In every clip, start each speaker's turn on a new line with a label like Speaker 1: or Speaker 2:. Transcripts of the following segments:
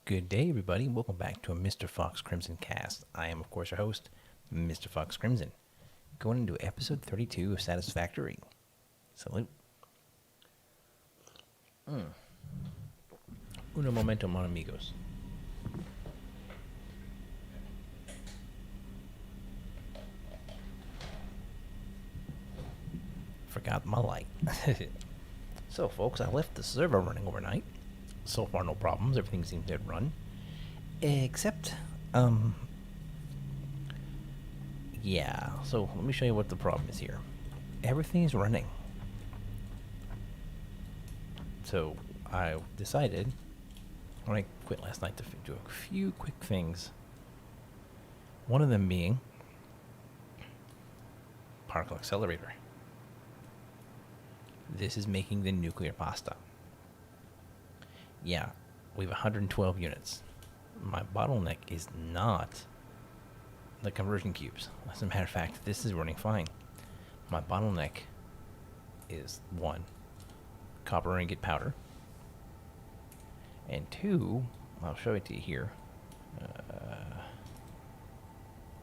Speaker 1: Good day, everybody. Welcome back to a Mr. Fox Crimson cast. I am, of course, your host, Mr. Fox Crimson. Going into episode 32 of Satisfactory. Salute. Uno momento, mon amigos. Forgot my light. So, folks, I left the server running overnight. So far, no problems. Everything seems to run. Except, yeah. So, let me show you what the problem is here. Everything is running. So, I decided, when I quit last night, to do a few quick things. One of them being particle accelerator. This is making the nuclear pasta. Yeah, we have 112 units. My bottleneck is not the conversion cubes. As a matter of fact, this is running fine. My bottleneck is 1, copper ingot powder, and 2, I'll show it to you here,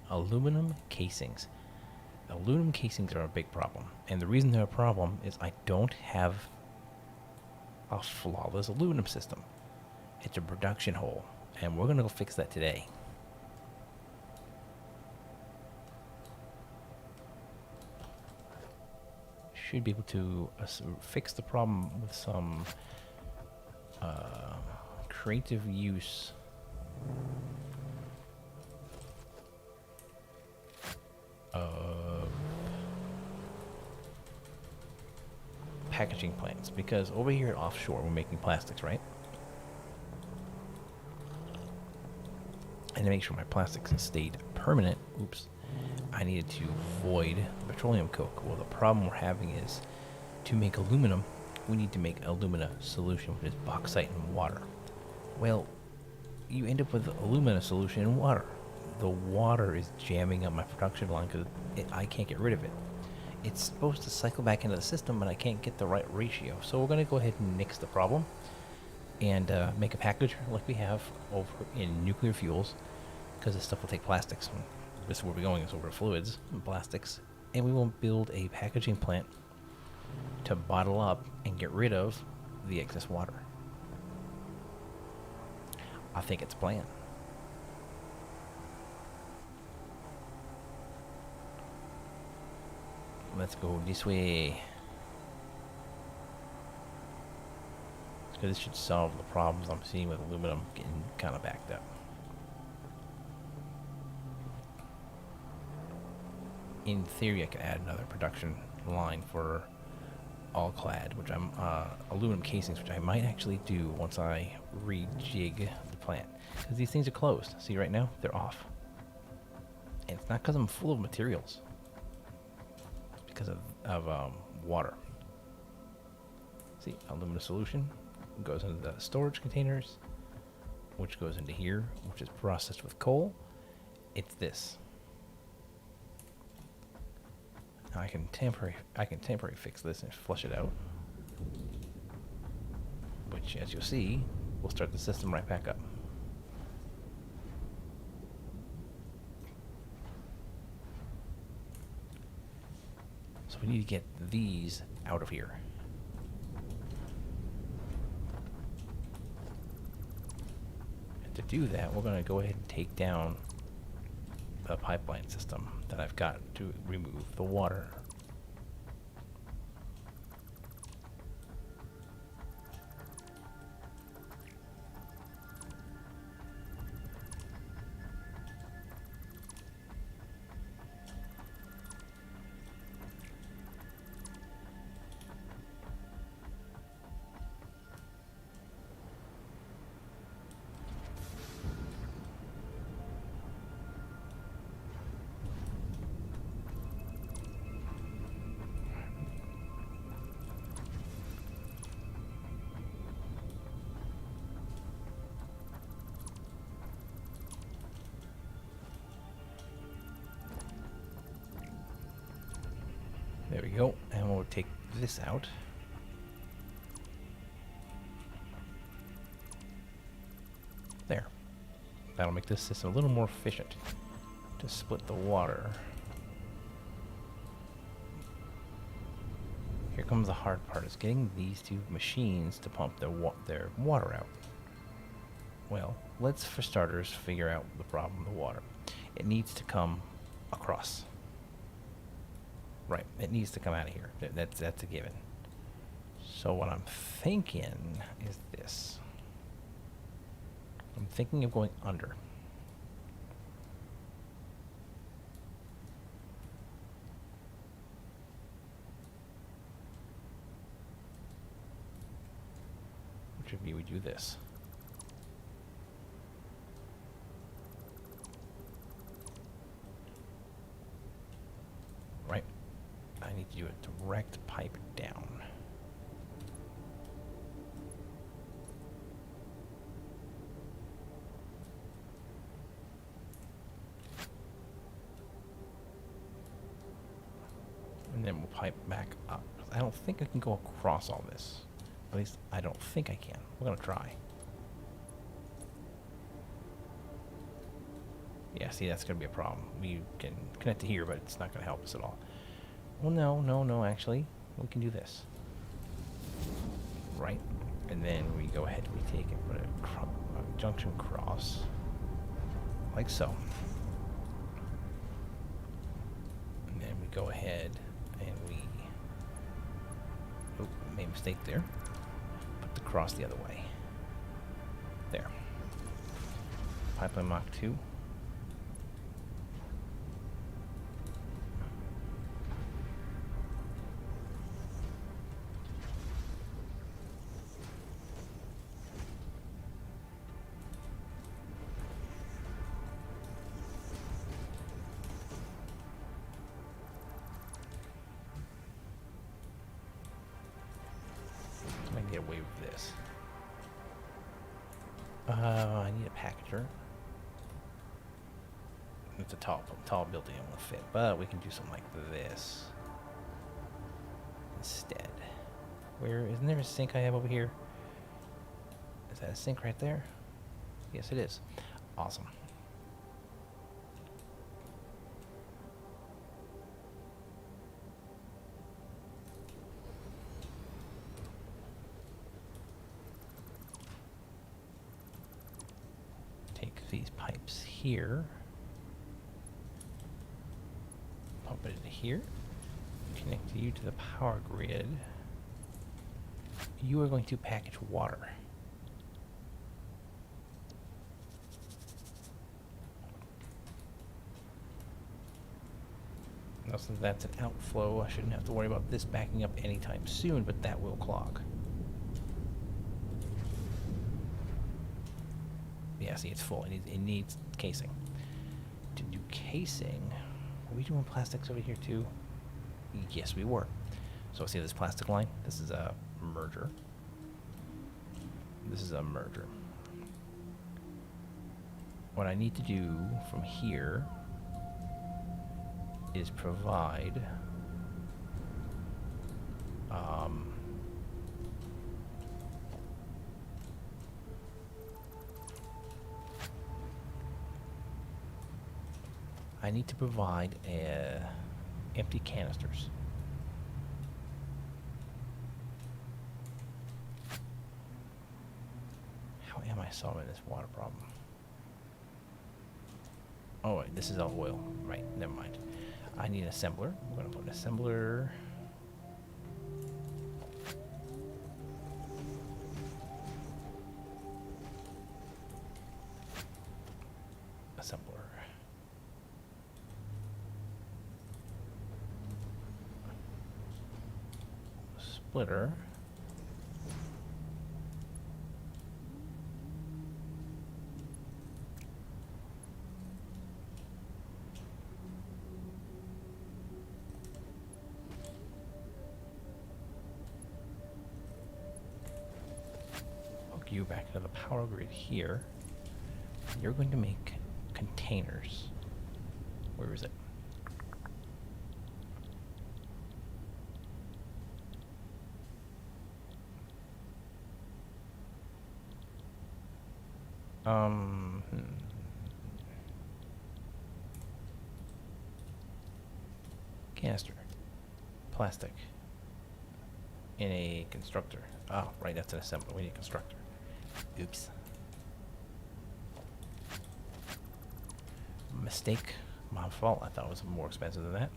Speaker 1: aluminum casings. Aluminum casings are a big problem, and the reason they're a problem is I don't have a flawless aluminum system. It's a production hole, and we're gonna go fix that today. Should be able to fix the problem with some creative use of packaging plants, because over here at offshore we're making plastics, right? And to make sure my plastics stayed permanent, I needed to void petroleum coke. Well, the problem we're having is to make aluminum, we need to make alumina solution, which is bauxite and water. Well, you end up with alumina solution in water. The water is jamming up my production line because I can't get rid of it. It's supposed to cycle back into the system, but I can't get the right ratio. So we're going to go ahead and nix the problem and make a package like we have over in nuclear fuels, because this stuff will take plastics. This is where we're going, is over fluids and plastics. And we will build a packaging plant to bottle up and get rid of the excess water. I think it's a plan. Let's go this way. Because this should solve the problems I'm seeing with aluminum getting kind of backed up. In theory, I could add another production line for all clad, which I'm aluminum casings, which I might actually do once I rejig the plant. Because these things are closed. See, right now they're off, and it's not because I'm full of materials. Because of water. See, aluminum solution goes into the storage containers, which goes into here, which is processed with coal. It's this. Now I can temporarily fix this and flush it out, which, as you'll see, will start the system right back up. So we need to get these out of here. And to do that, we're going to go ahead and take down the pipeline system that I've got to remove the water. There we go, and we'll take this out. There. That'll make this system a little more efficient to split the water. Here comes the hard part, is getting these two machines to pump their water out. Well, let's, for starters, figure out the problem with the water. It needs to come across. Right, it needs to come out of here. That's a given. So what I'm thinking is this. I'm thinking of going under. Which would be we do this. Right. I need to do a direct pipe down. And then we'll pipe back up. I don't think I can go across all this. At least I don't think I can. We're gonna try. Yeah, see, that's gonna be a problem. We can connect to here, but it's not gonna help us at all. Well, no, actually. We can do this. Right. And then we go ahead, we take and put a junction cross. Like so. And then we go ahead and we... Oh, made a mistake there. Put the cross the other way. There. Pipeline Mach 2. I can get away with this. I need a packager. It's a tall building, it won't fit, but we can do something like this instead. Isn't there a sink I have over here? Is that a sink right there? Yes, it is. Awesome. Take these pipes here, pump it into here, connect you to the power grid. You are going to package water. Now, since that's an outflow, I shouldn't have to worry about this backing up anytime soon, but that will clog. Yeah, see, it's full. It needs casing. To do casing, are we doing plastics over here too? Yes, we were. So see this plastic line? This is a merger. This is a merger. What I need to do from here is provide I need to provide empty canisters. How am I solving this water problem? Oh, wait, this is all oil. Right, never mind. I need an assembler. I'm going to put an assembler. Assembler. Splitter. Hook you back to the power grid here. You're going to make containers. Where is it? canister. Plastic. In a constructor. Oh, right, that's an assembler. We need a constructor. Oops. Mistake. My fault. I thought it was more expensive than that.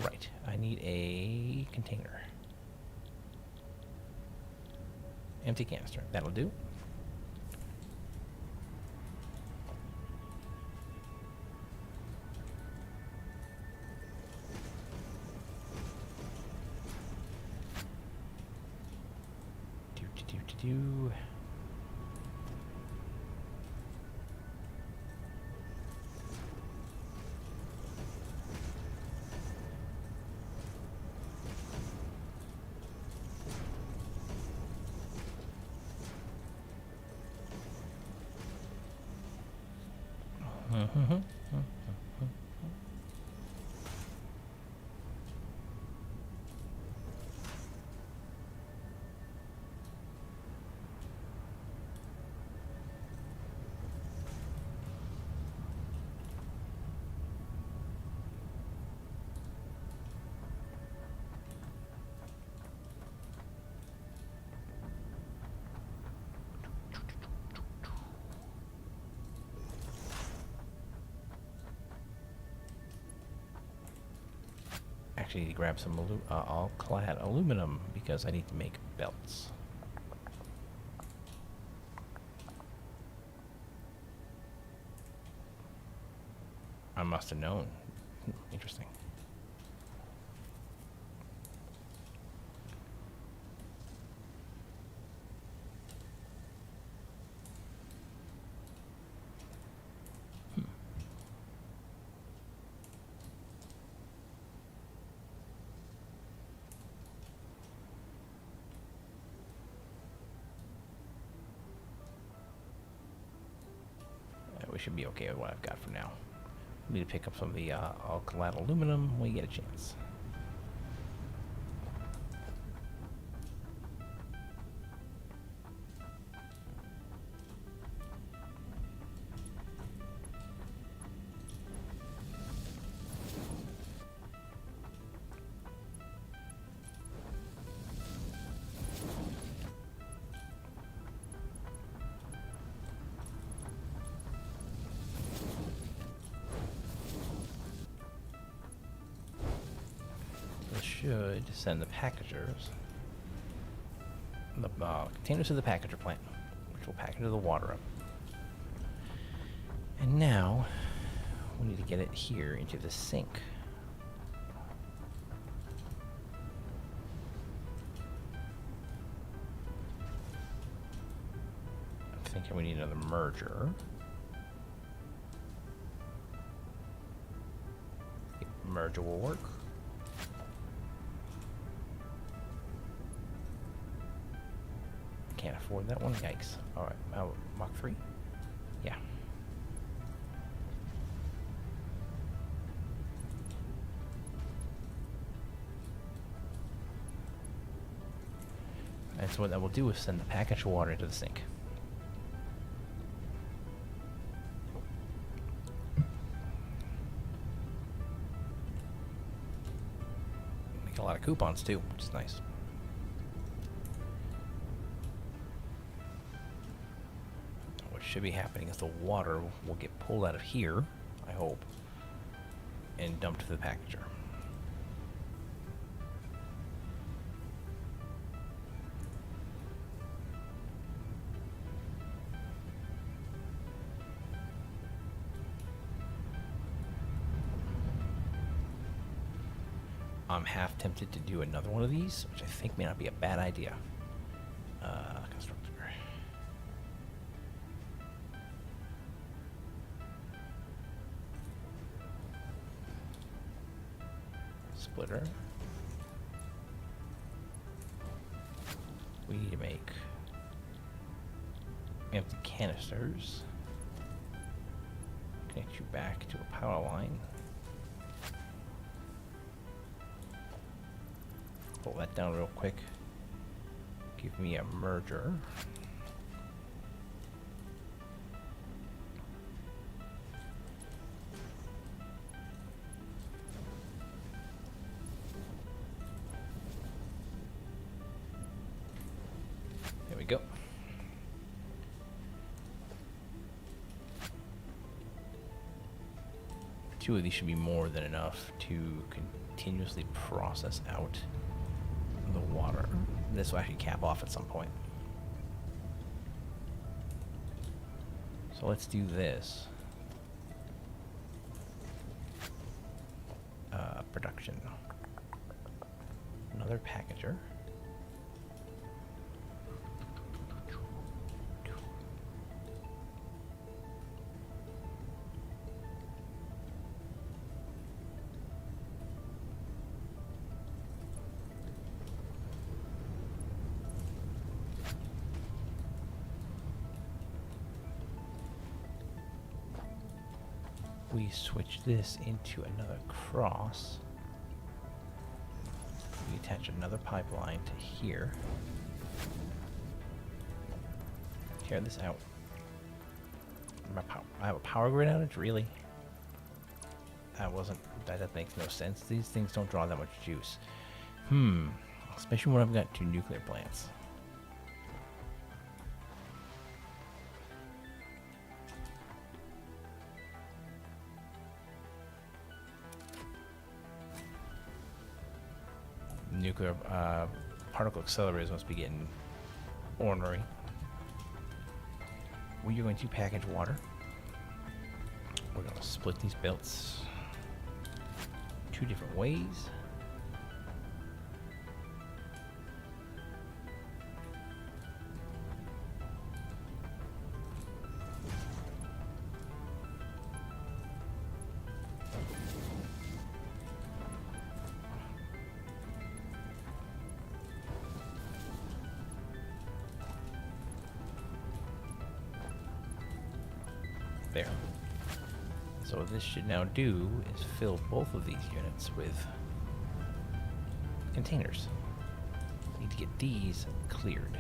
Speaker 1: Right. I need a container. Empty canister. That'll do. Do. Actually need to grab some all-clad aluminum because I need to make belts. I must have known. Interesting. We should be okay with what I've got for now. We need to pick up some of the all-clad aluminum when we get a chance. Should send the packagers, the containers to the packager plant, which will package the water up. And now we need to get it here into the sink. I'm thinking we need another merger. Merger will work. Can't afford that one. Yikes. All right, Mach 3. Yeah. And so what that will do is send the packaged water into the sink. Make a lot of coupons too, which is nice. Should be happening is the water will get pulled out of here, I hope, and dumped to the packager. I'm half tempted to do another one of these, which I think may not be a bad idea. Constructor. Splitter. We need to make empty canisters. Connect you back to a power line. Pull that down real quick. Give me a merger. There we go. Two of these should be more than enough to continuously process out the water. This will actually cap off at some point. So let's do this. Production. Another packager. We switch this into another cross. We attach another pipeline to here. Tear this out. I have a power grid outage? Really? That makes no sense. These things don't draw that much juice. Especially when I've got two nuclear plants. Nuclear particle accelerators must be getting ornery. We are going to package water. We're going to split these belts two different ways. There. So what this should now do is fill both of these units with containers. Need to get these cleared.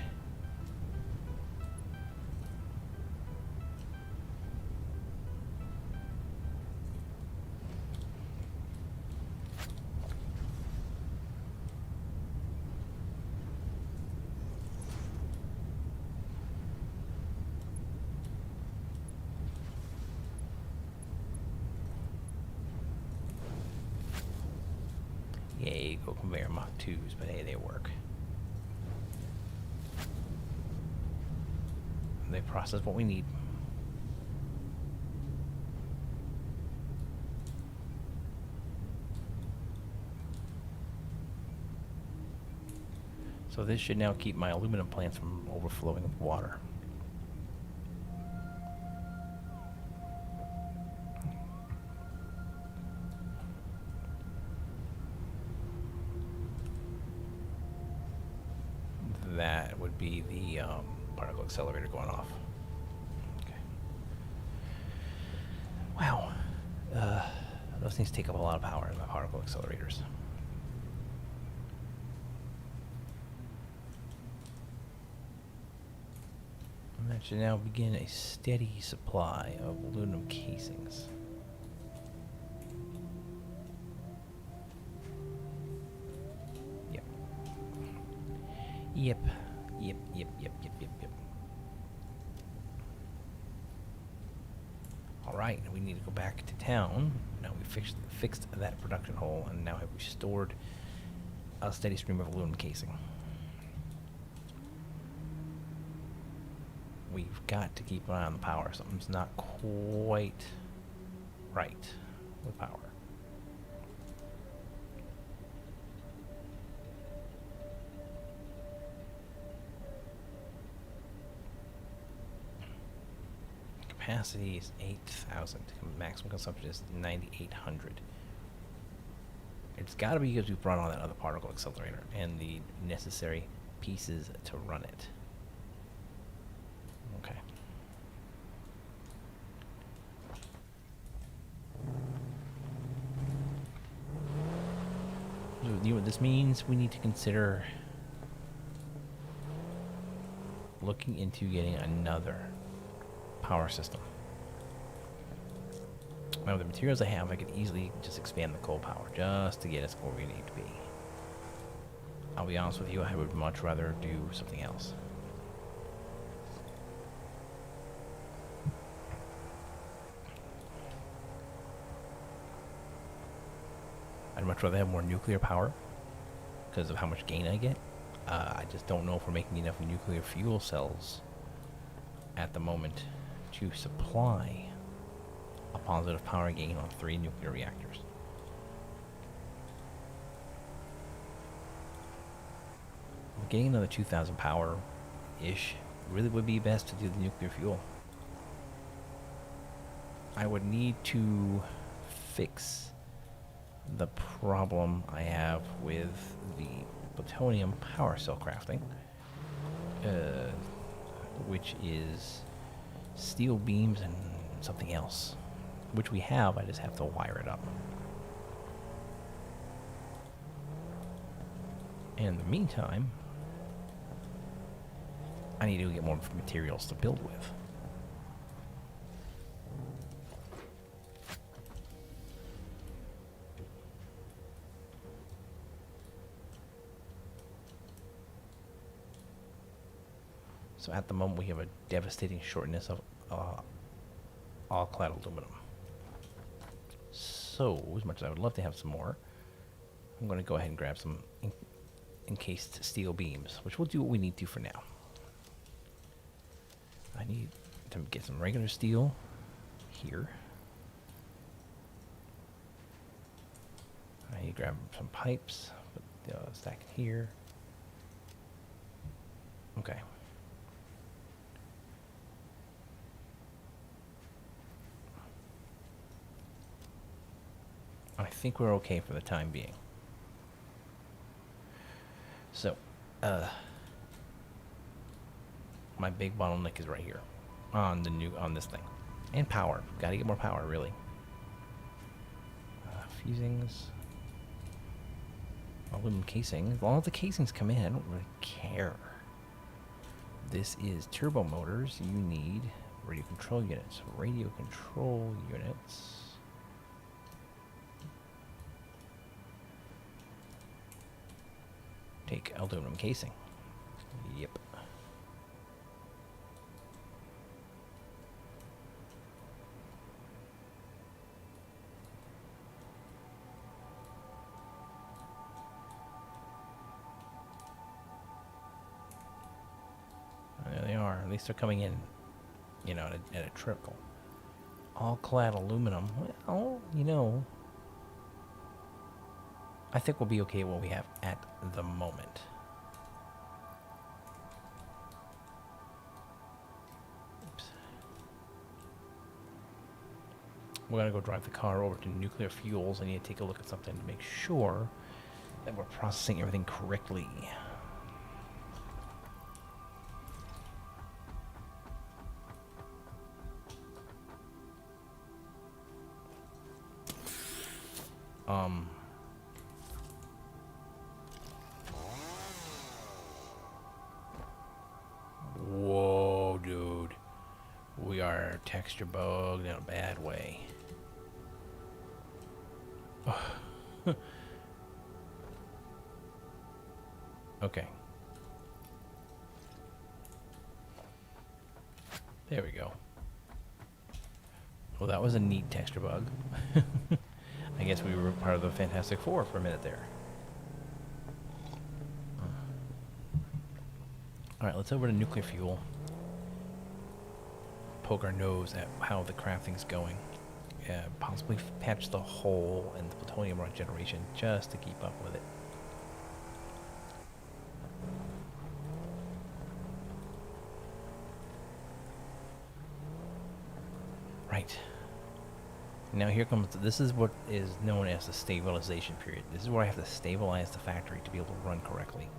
Speaker 1: Yay, go conveyor Mach 2s, but hey, they work. They process what we need. So this should now keep my aluminum plants from overflowing with water. That would be the particle accelerator going off. Okay. Wow. Those things take up a lot of power in my particle accelerators. And that should now begin a steady supply of aluminum casings. Yep. Alright, we need to go back to town. Now we fixed that production hole and now have restored a steady stream of aluminum casing. We've got to keep an eye on the power. Something's not quite right with power. Capacity is 8,000. Maximum consumption is 9,800. It's got to be because we brought on that other particle accelerator and the necessary pieces to run it. Okay. So you know what this means? We need to consider looking into getting another power system. Now, with the materials I have, I could easily just expand the coal power just to get us where we need to be. I'll be honest with you, I would much rather do something else. I'd much rather have more nuclear power because of how much gain I get. I just don't know if we're making enough nuclear fuel cells at the moment to supply a positive power gain on 3 nuclear reactors. Getting another 2,000 power-ish really would be best to do the nuclear fuel. I would need to fix the problem I have with the plutonium power cell crafting, which is steel beams and something else, which we have. I just have to wire it up. And in the meantime, I need to get more materials to build with. So at the moment, we have a devastating shortness of all-clad aluminum. So, as much as I would love to have some more, I'm going to go ahead and grab some encased steel beams, which will do what we need to for now. I need to get some regular steel here. I need to grab some pipes, put the stack here. Okay. I think we're okay for the time being. So, my big bottleneck is right here on this thing, and power. Got to get more power, really. Fusings, aluminum casing. As long as the casings come in, I don't really care. This is turbo motors. You need radio control units. Radio control units. Take aluminum casing. Yep. There they are. At least they're coming in, you know, at a trickle. All clad aluminum. Well, you know, I think we'll be okay with what we have at the moment. Oops. We're going to go drive the car over to nuclear fuels. I need to take a look at something to make sure that we're processing everything correctly. Whoa, dude. We are texture bugged in a bad way. Okay. There we go. Well, that was a neat texture bug. I guess we were part of the Fantastic Four for a minute there. Alright, let's over to nuclear fuel. Poke our nose at how the crafting's going. Possibly patch the hole in the plutonium regeneration just to keep up with it. Right. Now here comes, this is what is known as the stabilization period. This is where I have to stabilize the factory to be able to run correctly.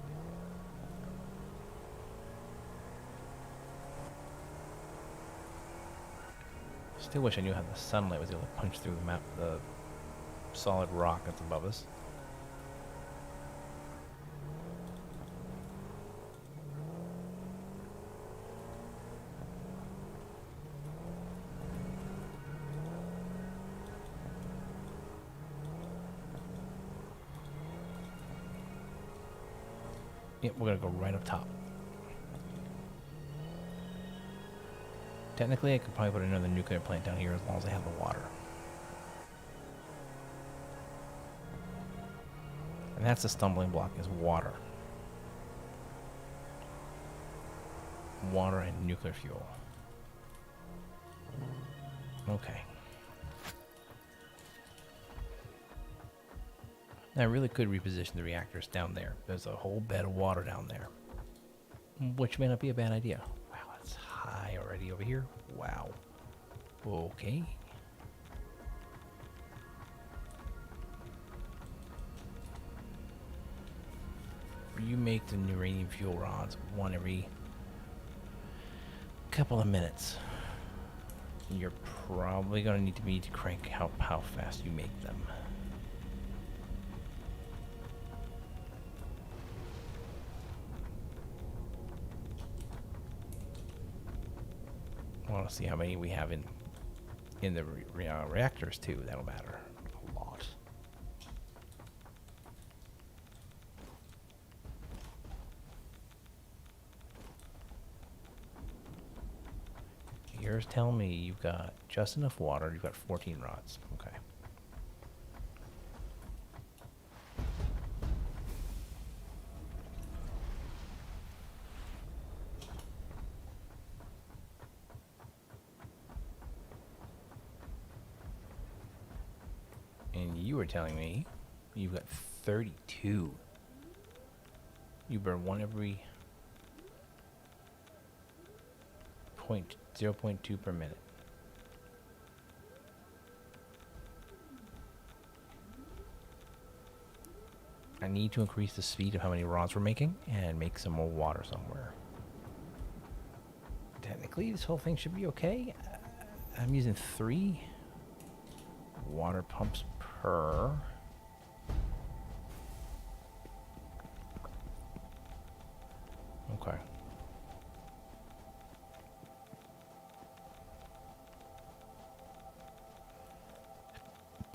Speaker 1: Still wish I knew how the sunlight was able to punch through the solid rock that's above us. Yep, we're gonna go right up top. Technically, I could probably put another nuclear plant down here as long as I have the water. And that's the stumbling block, is water. Water and nuclear fuel. Okay. Now, I really could reposition the reactors down there. There's a whole bed of water down there, which may not be a bad idea. Wow, that's high already over here. Wow. Okay. You make the uranium fuel rods one every couple of minutes. You're probably going to need to crank how fast you make them. I want to see how many we have in the reactors too. That'll matter a lot. Yours tell me you've got just enough water. You've got 14 rods. Okay. And you were telling me you've got 32. You burn one every 0.2 per minute. I need to increase the speed of how many rods we're making and make some more water somewhere. Technically, this whole thing should be okay. I'm using 3 water pumps per. Okay.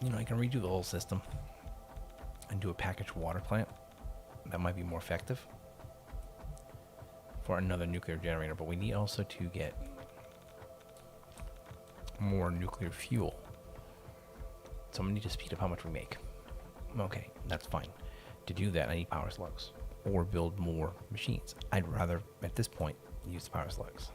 Speaker 1: You know, I can redo the whole system and do a packaged water plant. That might be more effective for another nuclear generator, but we need also to get more nuclear fuel. So I'm gonna need to speed up how much we make. Okay, that's fine. To do that, I need power slugs or build more machines. I'd rather, at this point, use the power slugs.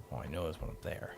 Speaker 1: Oh, I know there's one up there.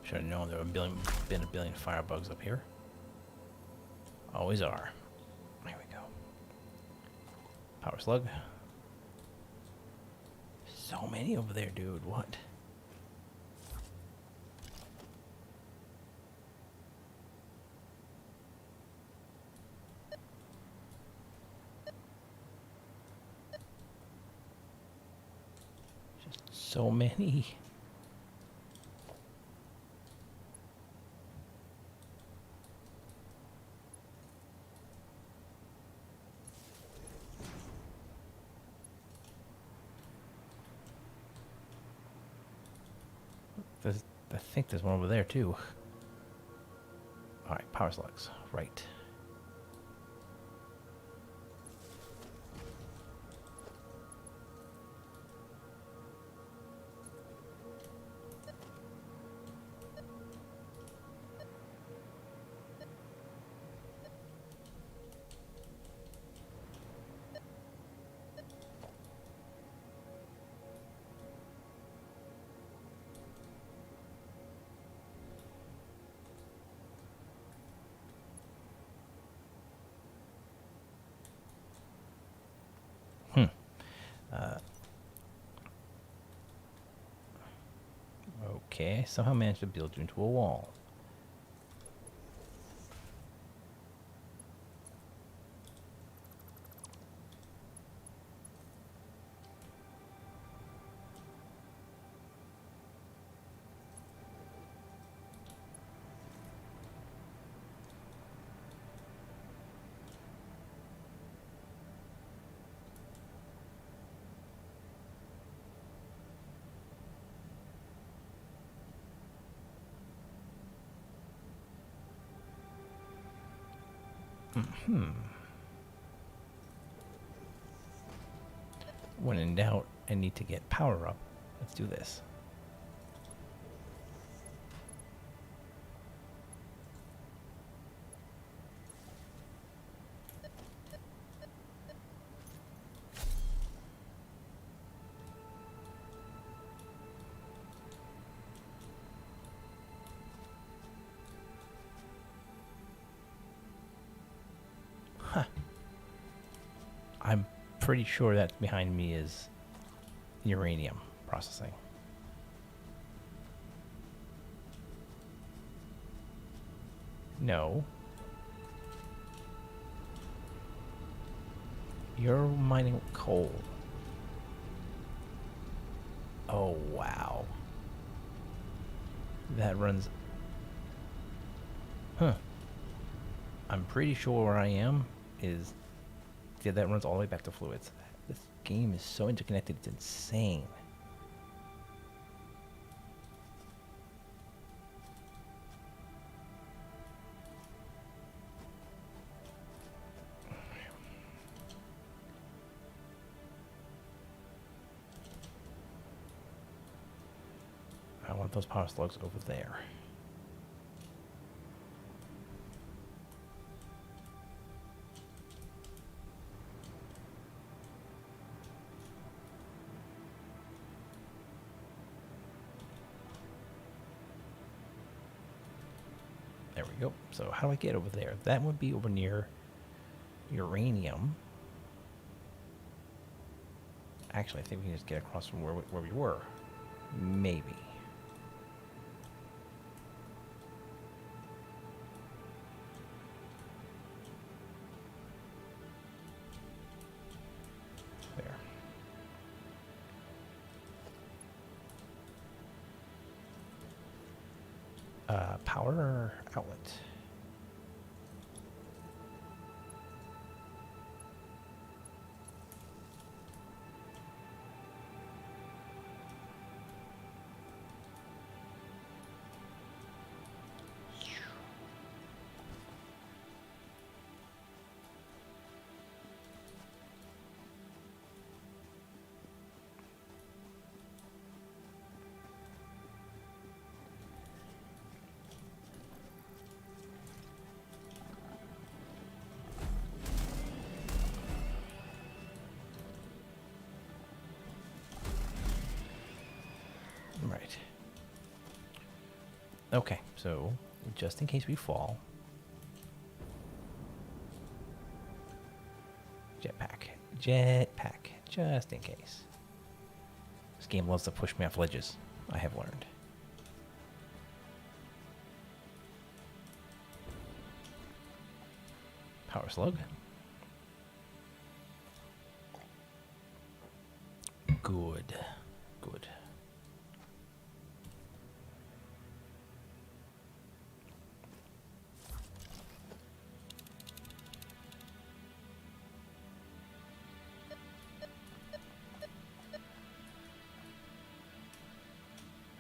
Speaker 1: Should have known there would have been a billion firebugs up here. Always are. There we go. Power slug. So many over there, dude. What? Just so many. I think there's one over there too. All right, power slugs. Right. Hmm. Okay, somehow managed to build you into a wall. When in doubt, I need to get power up. Let's do this. Huh. I'm pretty sure that behind me is uranium processing. No. You're mining coal. Oh, wow. That runs... Huh. I'm pretty sure where I am is... Yeah, that runs all the way back to fluids. This game is so interconnected, it's insane. I want those power slugs over there. There we go. So how do I get over there? That would be over near uranium. Actually, I think we can just get across from where we were. Maybe. There. Power outlet. Right. Okay, so just in case we fall. Jetpack. Jetpack. Just in case. This game loves to push me off ledges, I have learned. Power slug. Good. Good.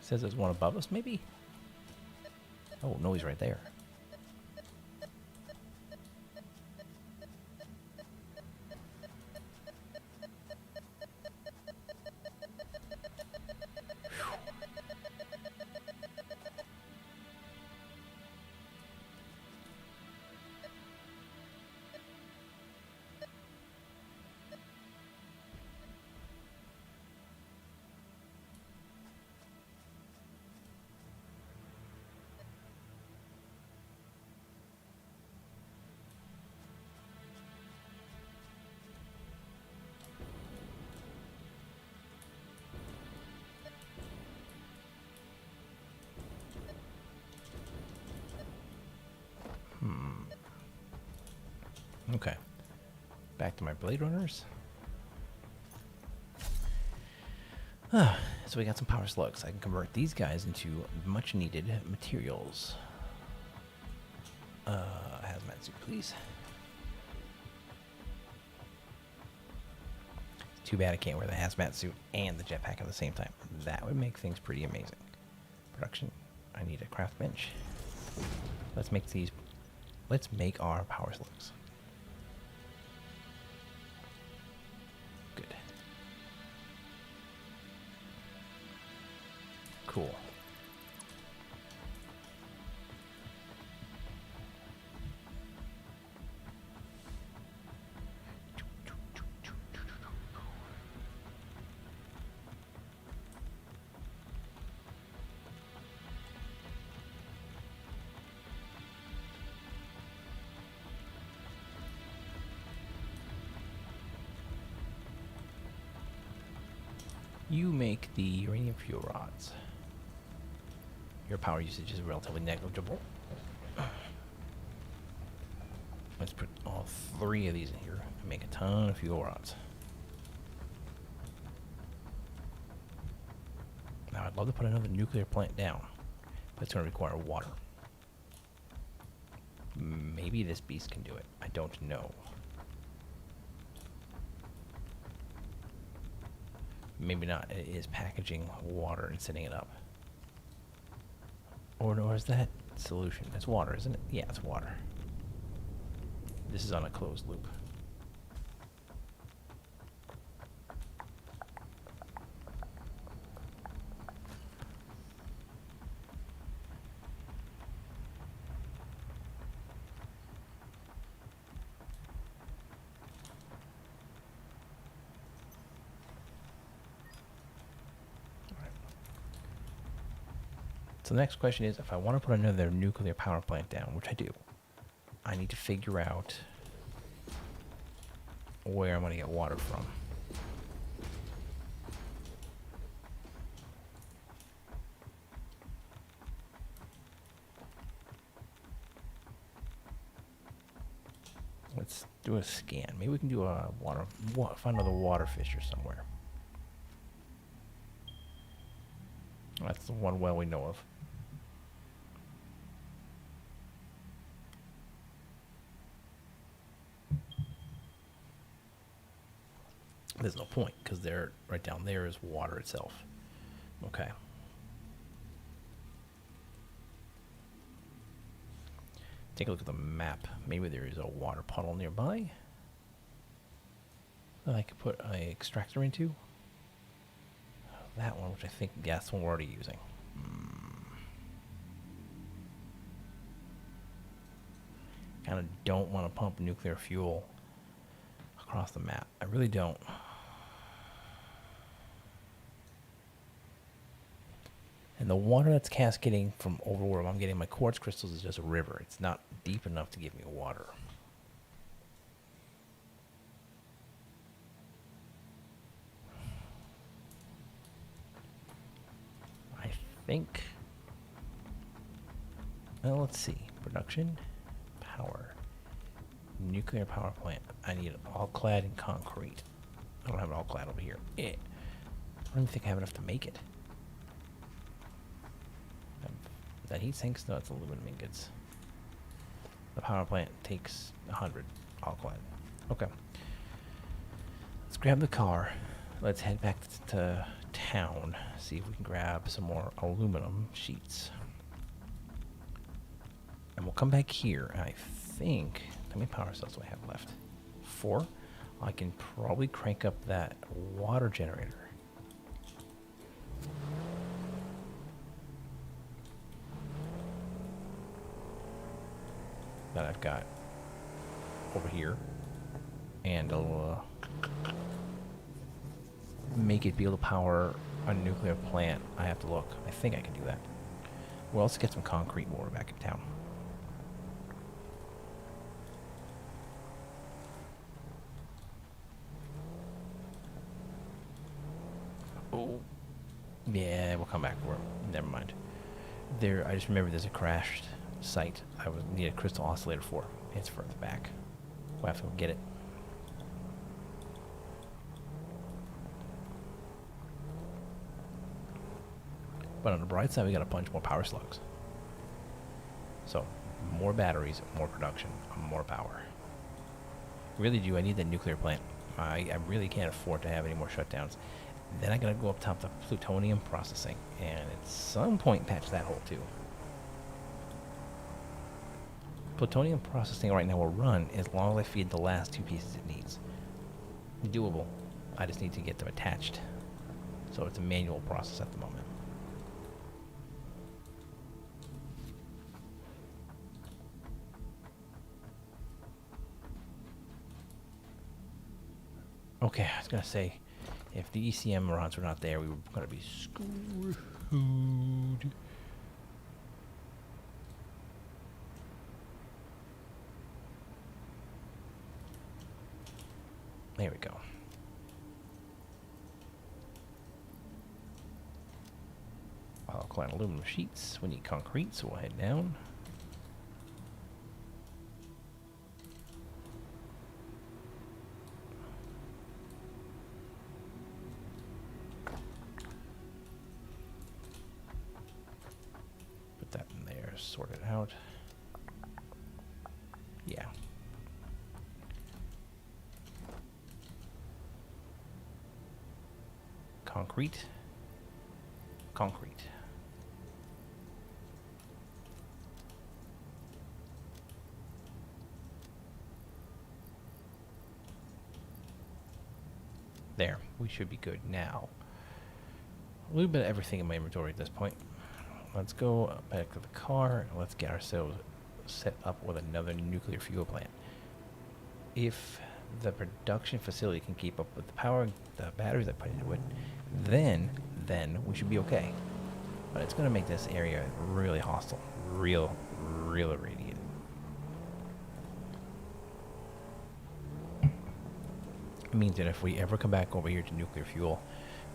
Speaker 1: Says there's one above us, maybe? Oh, no, he's right there. Okay. Back to my Blade Runners. So we got some power slugs. I can convert these guys into much needed materials. Hazmat suit, please. Too bad I can't wear the hazmat suit and the jetpack at the same time. That would make things pretty amazing. Production. I need a craft bench. Let's make these. Let's make our power slugs. Good. Cool. You make the uranium fuel rods. Your power usage is relatively negligible. Let's put all 3 of these in here and make a ton of fuel rods. Now I'd love to put another nuclear plant down, but it's going to require water. Maybe this beast can do it. I don't know. Maybe not. It is packaging water and setting it up. Or is that solution? That's water, isn't it? Yeah, it's water. This is on a closed loop. So the next question is, if I want to put another nuclear power plant down, which I do, I need to figure out where I'm going to get water from. Let's do a scan. Maybe we can do a find another water fissure somewhere. That's the one well we know of. There's no point, because there, right down there is water itself. Okay. Take a look at the map. Maybe there is a water puddle nearby that I could put an extractor into. That one, which I think that's the one we're already using. Kind of don't want to pump nuclear fuel across the map. I really don't. And the water that's cascading from over where I'm getting my quartz crystals is just a river. It's not deep enough to give me water. I think... Well, let's see. Production, power, nuclear power plant. I need it all clad in concrete. I don't have it all clad over here. I don't even think I have enough to make it. That heat sinks? No, it's aluminum ingots. The power plant takes 100 all clad. Okay. Let's grab the car. Let's head back to town, see if we can grab some more aluminum sheets. And we'll come back here, and I think, how many power cells do I have left? 4. I can probably crank up that water generator. That I've got over here. And I'll make it be able to power a nuclear plant. I have to look. I think I can do that. Well, let's get some concrete water back in town. Oh. Yeah, we'll come back for it. Never mind. There, I just remember there's a crashed site I would need a crystal oscillator for. It's further back. We'll have to go get it. But on the bright side, we got a bunch more power slugs. So, more batteries, more production, more power. Really do, I need that nuclear plant. I really can't afford to have any more shutdowns. Then I gotta go up top to plutonium processing, and at some point patch that hole too. Plutonium processing right now will run as long as I feed the last 2 pieces it needs. Doable. I just need to get them attached. So it's a manual process at the moment. Okay, I was gonna say, if the ECM rods were not there, we were gonna be screwed. There we go. Alkaline aluminum sheets. We need concrete, so we'll head down. Put that in there, sort it out. Yeah. Concrete. Concrete. There, we should be good now. A little bit of everything in my inventory at this point. Let's go back to the car and let's get ourselves set up with another nuclear fuel plant. If the production facility can keep up with the power, the batteries I put into it, then we should be okay. But it's going to make this area really hostile, real irradiated. It means that if we ever come back over here to nuclear fuel,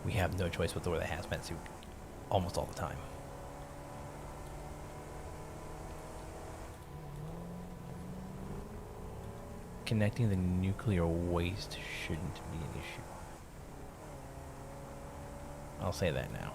Speaker 1: we have no choice but to wear the hazmat suit almost all the time. Connecting the nuclear waste shouldn't be an issue. I'll say that now.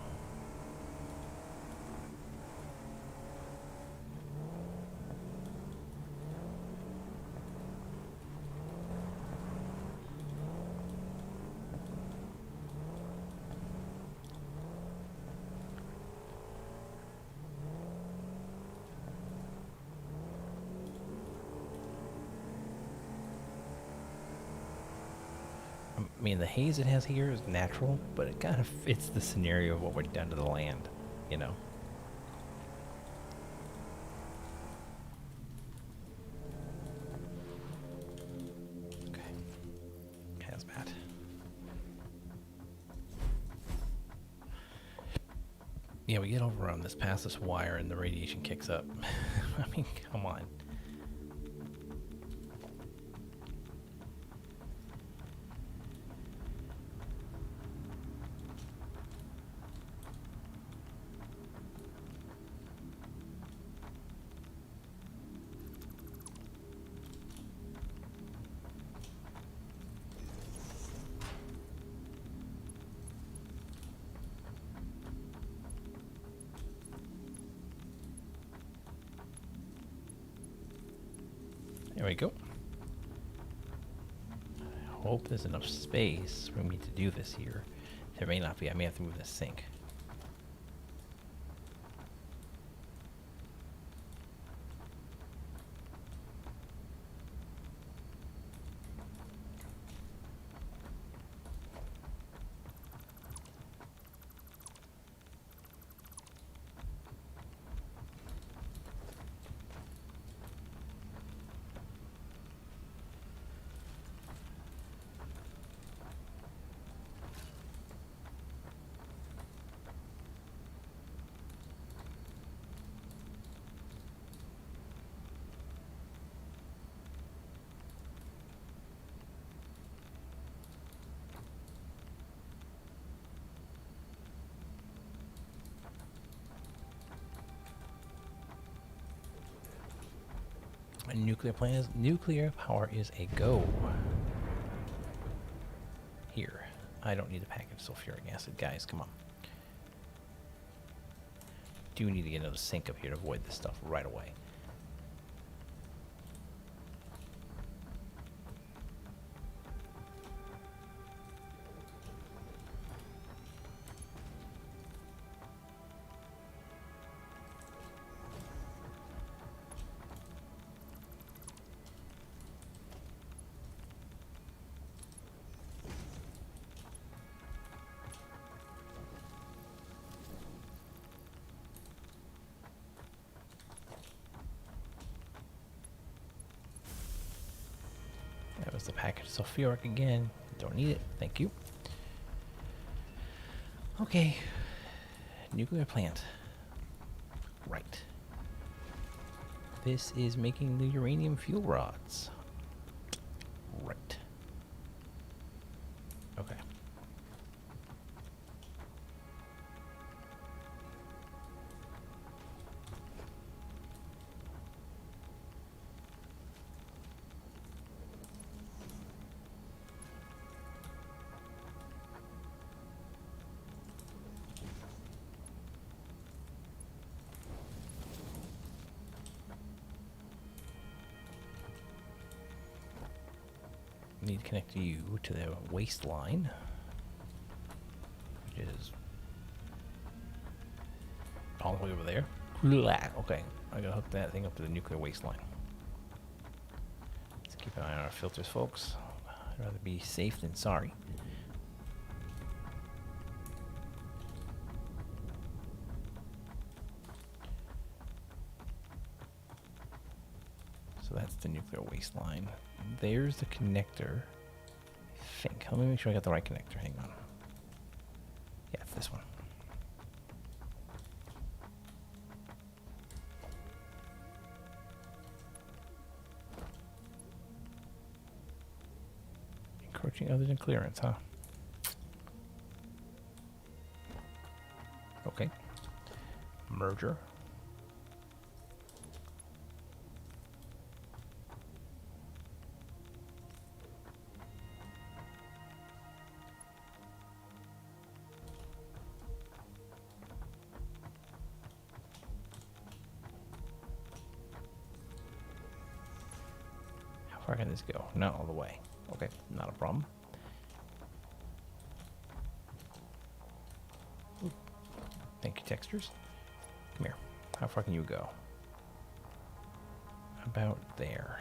Speaker 1: I mean, the haze it has here is natural, but it kind of fits the scenario of what we've done to the land, you know? Okay. Hazmat. Yeah, we get over on this past this wire and the radiation kicks up. I mean, come on. There we go. I hope there's enough space for me to do this here. There may not be. I may have to move the sink. Nuclear power is a go. Here, I don't need a packet of sulfuric acid, guys. Come on. Do need to get another sink up here to avoid this stuff right away. That was the packet of sulfuric again. Don't need it. Thank you. Okay. Nuclear plant. Right. This is making the uranium fuel rods. Right. Okay. Need to connect you to the waste line, which is all the way over there. Okay, I gotta hook that thing up to the nuclear waste line. Let's keep an eye on our filters, folks. I'd rather be safe than sorry. So that's the nuclear waste line. There's the connector. I think. Let me make sure I got the right connector. Hang on. Yeah, it's this one. Encroaching other than clearance, huh? Okay. Merger. Where can this go? Not all the way. Okay, not a problem. Ooh. Thank you, textures. Come here. How far can you go? About there.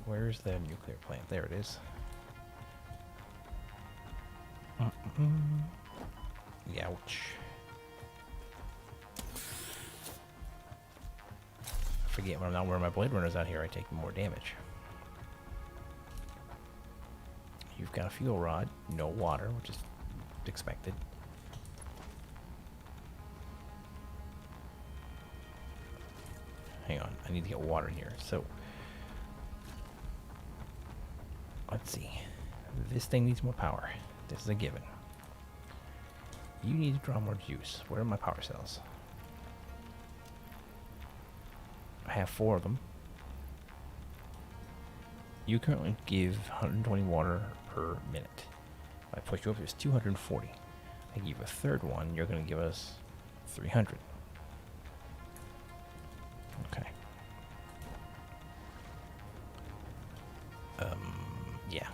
Speaker 1: Where's the nuclear plant? There it is. Youch. I forget when I'm not wearing my blade runners out here, I take more damage. You've got a fuel rod, no water, which is expected. Hang on, I need to get water in here. So let's see. This thing needs more power. This is a given. You need to draw more juice. Where are my power cells? I have 4 of them. You currently give 120 water per minute. If I push you up, it's 240. I give you a third one, you're going to give us 300. Okay. Yeah.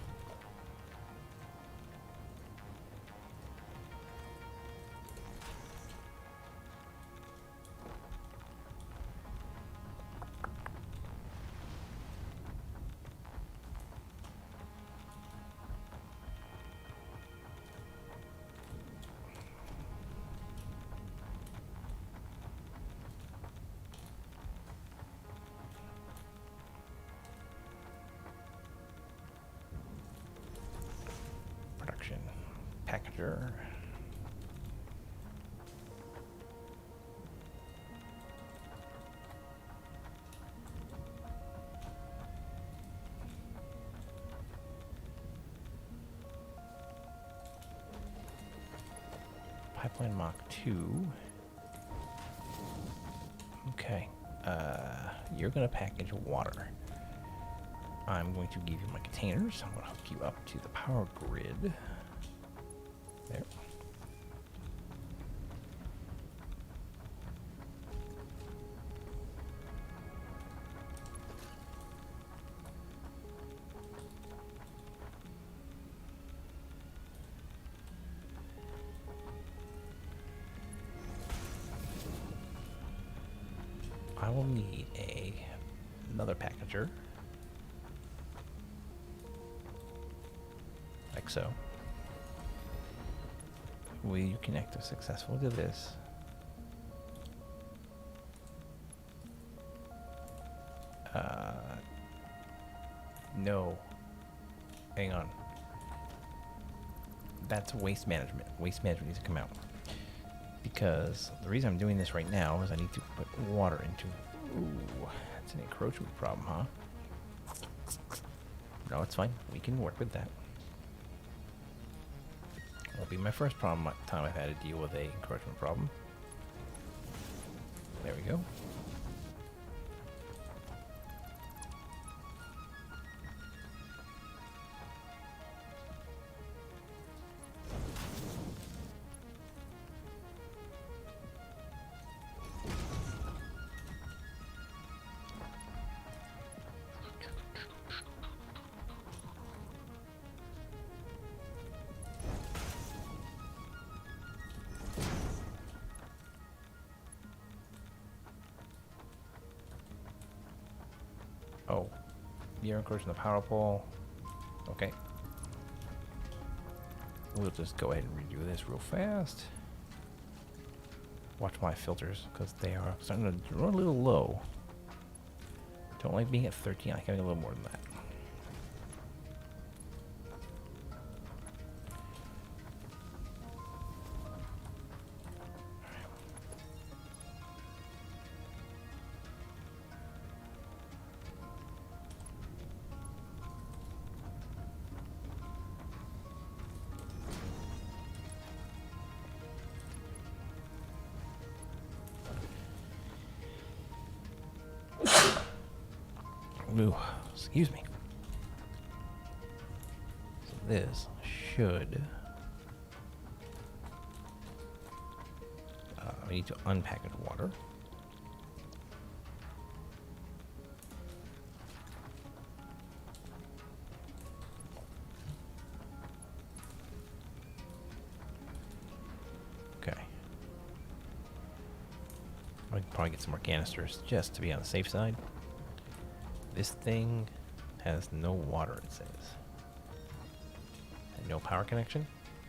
Speaker 1: Production. Packager. Pipeline Mach 2. Okay. You're going to package water. I'm going to give you my containers. I'm going to hook you up to the power grid. There. I will need another packager. Like so. Will you connect successfully to this? No. Hang on. That's waste management. Waste management needs to come out. Because the reason I'm doing this right now is I need to put water into... Ooh, that's an encroachment problem, huh? No, it's fine. We can work with that. Won't be my first time I've had to deal with a encroachment problem. There we go. Oh, you're encroaching the power pole. Okay. We'll just go ahead and redo this real fast. Watch my filters, because they are starting to run a little low. Don't like being at 13, I like having a little more than that. Ooh, excuse me. So this should... we need to unpackage water. Okay. I can probably get some more canisters just to be on the safe side. This thing has no water, it says. And no power connection?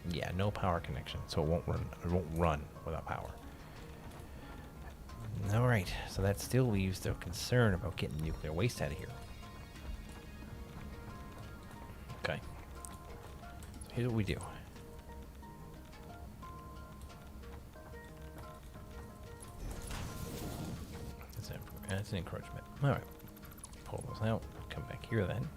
Speaker 1: Yeah, no power connection, so it won't run without power. Alright, so that still leaves the concern about getting nuclear waste out of here. Okay. So here's what we do. That's an encroachment. Alright. Pull those out. Come back here then.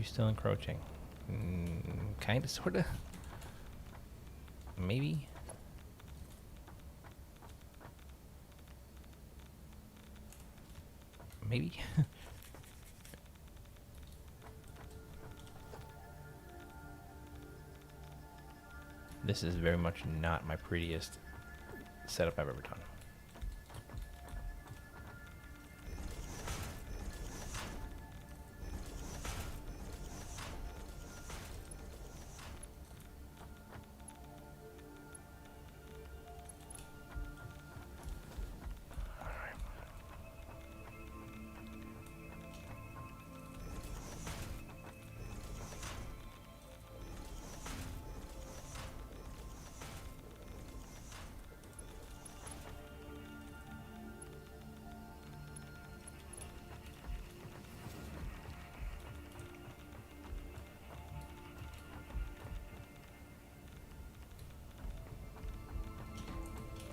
Speaker 1: you still encroaching? Kinda, sorta. Maybe. Maybe. This is very much not my prettiest setup I've ever done.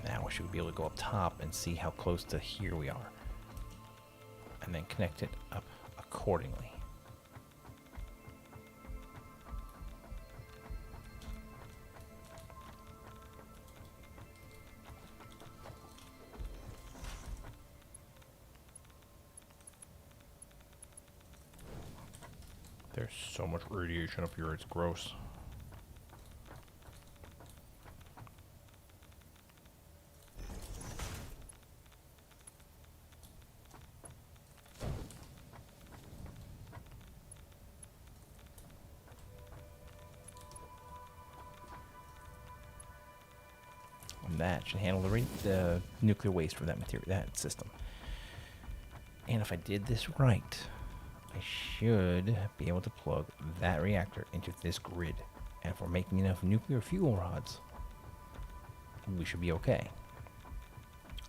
Speaker 1: Now we should be able to go up top and see how close to here we are. And then connect it up accordingly. There's so much radiation up here, it's gross. And that should handle the nuclear waste from that material, that system. And if I did this right, I should be able to plug that reactor into this grid. And if we're making enough nuclear fuel rods, we should be okay.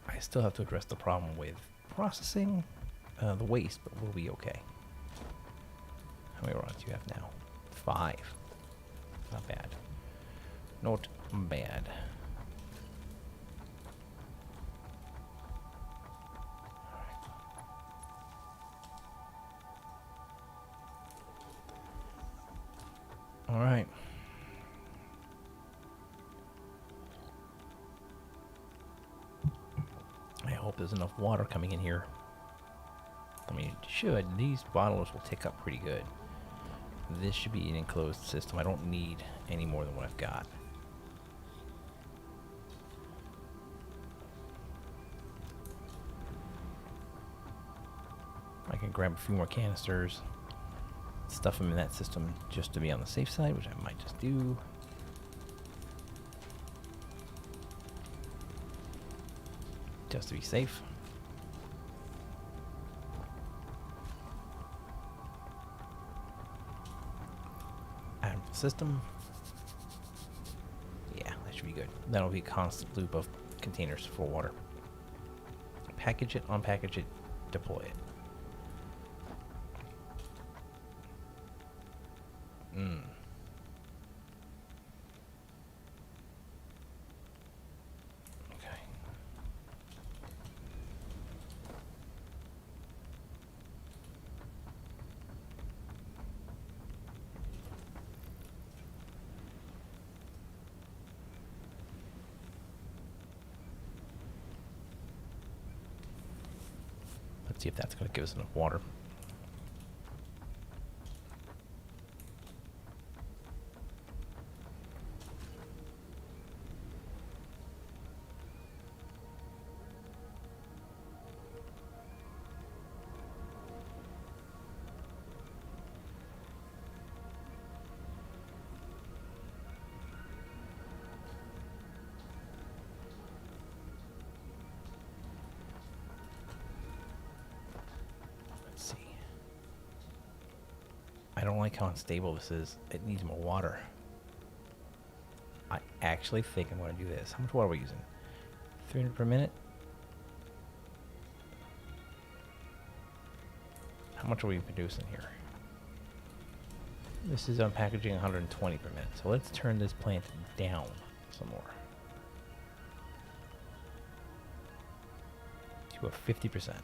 Speaker 1: I still have to address the problem with processing the waste, but we'll be okay. How many rods do you have now? 5. Not bad. Not bad. All right. I hope there's enough water coming in here. I mean, it should. These bottles will take up pretty good. This should be an enclosed system. I don't need any more than what I've got. I can grab a few more canisters, stuff them in that system just to be on the safe side, which I might just do. Just to be safe. Add them to the system. Yeah, that should be good. That'll be a constant loop of containers for water. Package it, unpackage it, deploy it. Okay. Let's see if that's going to give us enough water. I don't like how unstable this is. It needs more water. I actually think I'm going to do this. How much water are we using? 300 per minute? How much are we producing here? This is unpackaging 120 per minute. So let's turn this plant down some more. To a 50%.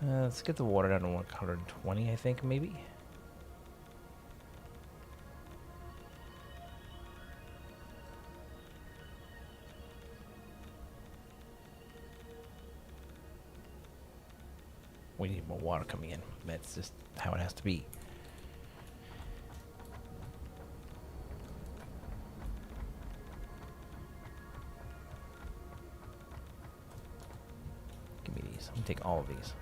Speaker 1: Let's get the water down to 120, I think, maybe. We need more water coming in. That's just how it has to be. Give me these. I'm gonna take all of these.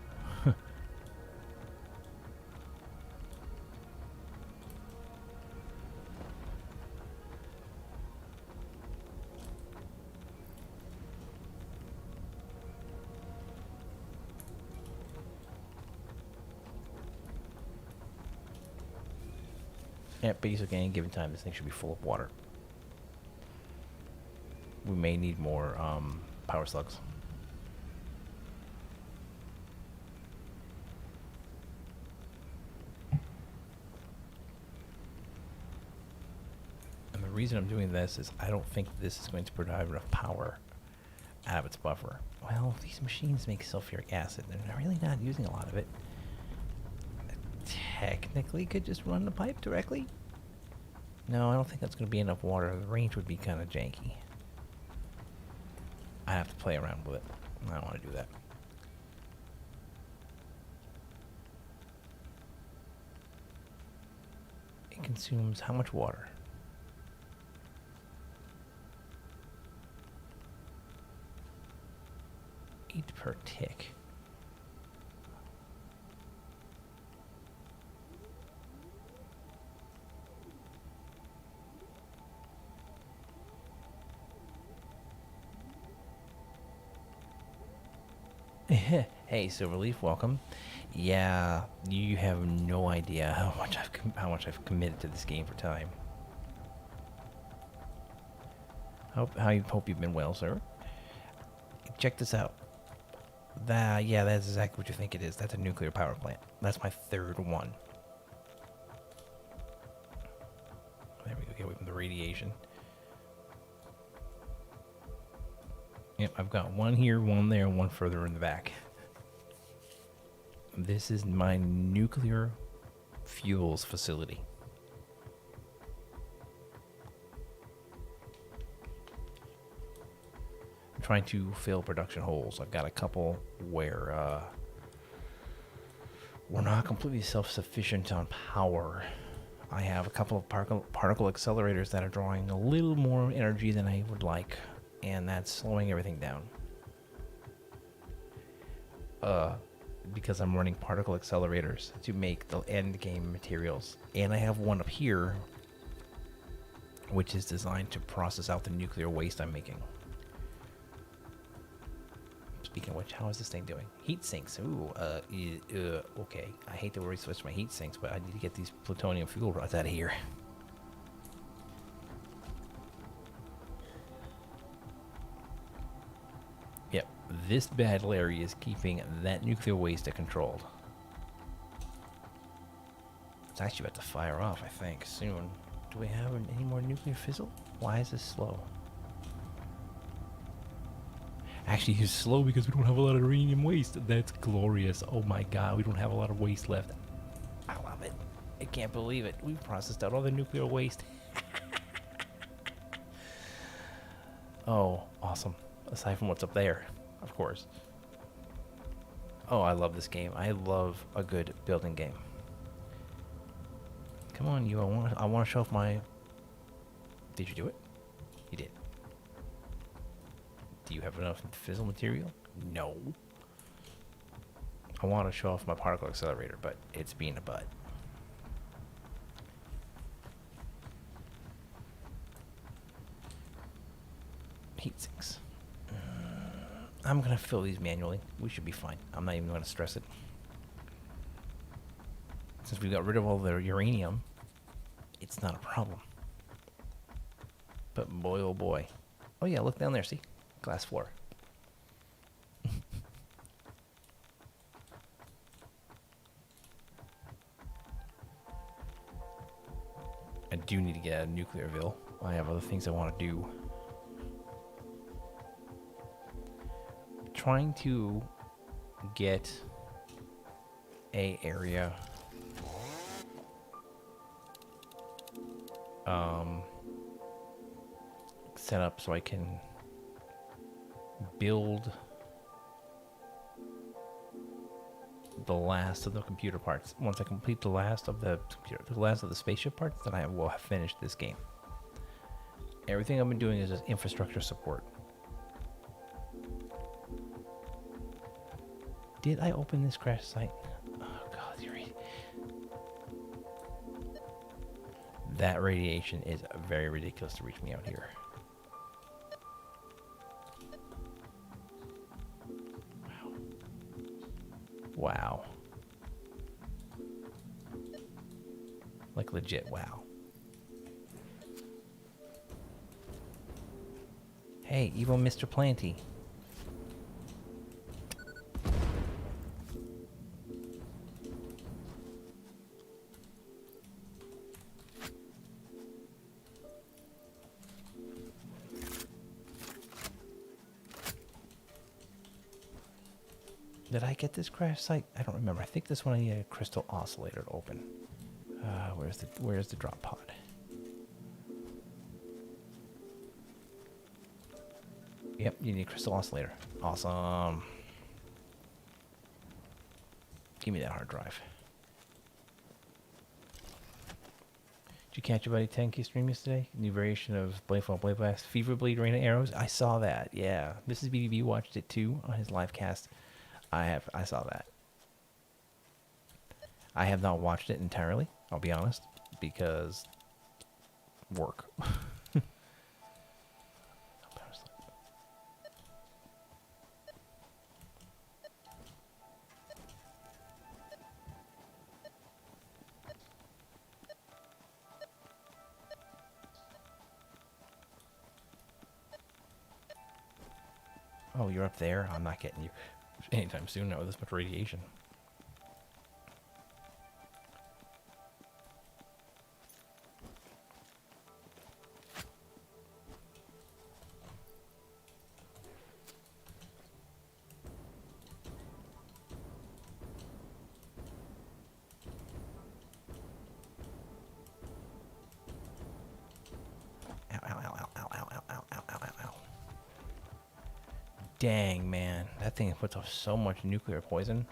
Speaker 1: At basically any given time, this thing should be full of water. We may need more power slugs. And the reason I'm doing this is I don't think this is going to provide enough power out of its buffer. Well, these machines make sulfuric acid. They're really not using a lot of it. Technically could just run the pipe directly. No, I don't think that's going to be enough water. The range would be kind of janky. I have to play around with it. I don't want to do that. It consumes how much water? 8 per tick. Hey, Silverleaf, welcome. Yeah, you have no idea how much I've committed to this game for time. Hope you've been well, sir. Check this out. Yeah, that's exactly what you think it is. That's a nuclear power plant. That's my third one. There we go. Get away from the radiation. Yep, I've got one here, one there, one further in the back. This is my nuclear fuels facility. I'm trying to fill production holes. I've got a couple where we're not completely self-sufficient on power. I have a couple of particle accelerators that are drawing a little more energy than I would like, and that's slowing everything down. Because I'm running particle accelerators to make the end game materials. And I have one up here, which is designed to process out the nuclear waste I'm making. Speaking of which, how is this thing doing? Heat sinks. Ooh, okay. I hate to already switch my heat sinks, but I need to get these plutonium fuel rods out of here. Yep, this battle area is keeping that nuclear waste controlled. It's actually about to fire off, I think, soon. Do we have any more nuclear fizzle? Why is this slow? Actually, it's slow because we don't have a lot of uranium waste. That's glorious. Oh my god, we don't have a lot of waste left. I love it. I can't believe it. We've processed out all the nuclear waste. Oh, awesome. Aside from what's up there, of course. Oh, I love this game. I love a good building game. Come on, you. I want to show off my... Did you do it? You did. Do you have enough fizzle material? No. I want to show off my particle accelerator, but it's being a butt. Heat sinks. I'm going to fill these manually. We should be fine. I'm not even going to stress it. Since we got rid of all the uranium, it's not a problem. But boy, oh boy. Oh yeah, look down there, see? Glass floor. I do need to get out of Nuclearville. I have other things I want to do. Trying to get a area set up so I can build the last of the computer parts. Once I complete the last of the spaceship parts, then I will have finished this game. Everything I've been doing is just infrastructure support. Did I open this crash site? Oh god, that radiation is very ridiculous to reach me out here. Wow. Like legit, wow. Hey, evil Mr. Planty. Did I get this crash site? I don't remember. I think this one I need a crystal oscillator to open. Where's the drop pod? Yep, you need a crystal oscillator. Awesome. Give me that hard drive. Did you catch your buddy 10K stream yesterday? New variation of Bladefall Blade Blast, Fever Blade Rain of Arrows. I saw that. Yeah, Mrs. BDB watched it too on his live cast. I saw that. I have not watched it entirely, I'll be honest, because work. Oh, you're up there? I'm not getting you anytime soon, not with this much radiation. Ow, ow, ow, ow, ow, ow, ow, ow, ow, ow, ow. Dang, man. That thing puts off so much nuclear poison.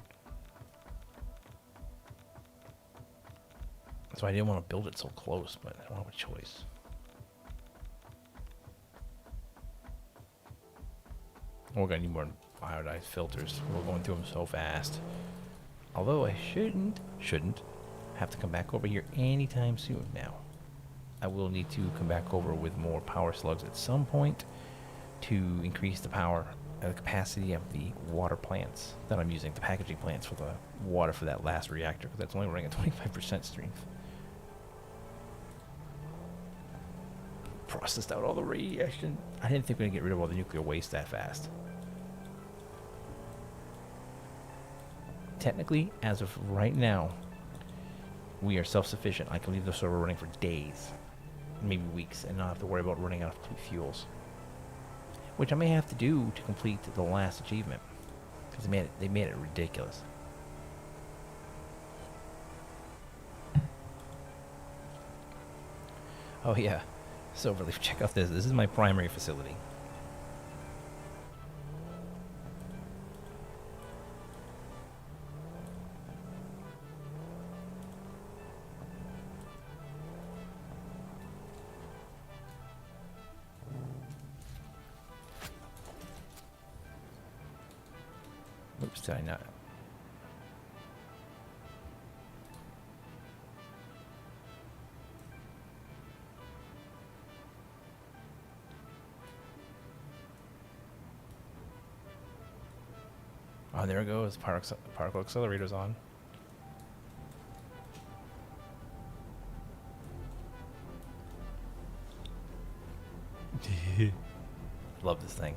Speaker 1: That's why I didn't want to build it so close, but I don't have a choice. We're going to need more iodized filters. We're going through them so fast. Although I shouldn't have to come back over here anytime soon now. I will need to come back over with more power slugs at some point to increase the power and the capacity of the water plants that I'm using, the packaging plants for the water for that last reactor, because that's only running at 25% strength. Processed out all the radiation. I didn't think we were going to get rid of all the nuclear waste that fast. Technically, as of right now, we are self-sufficient. I can leave the server running for days, maybe weeks, and not have to worry about running out of fuels. Which I may have to do to complete the last achievement, because they made it ridiculous. Oh yeah, Silverleaf, check out this. This is my primary facility. Oops, did I not? Oh, there it goes. Particle accelerator's on. Love this thing.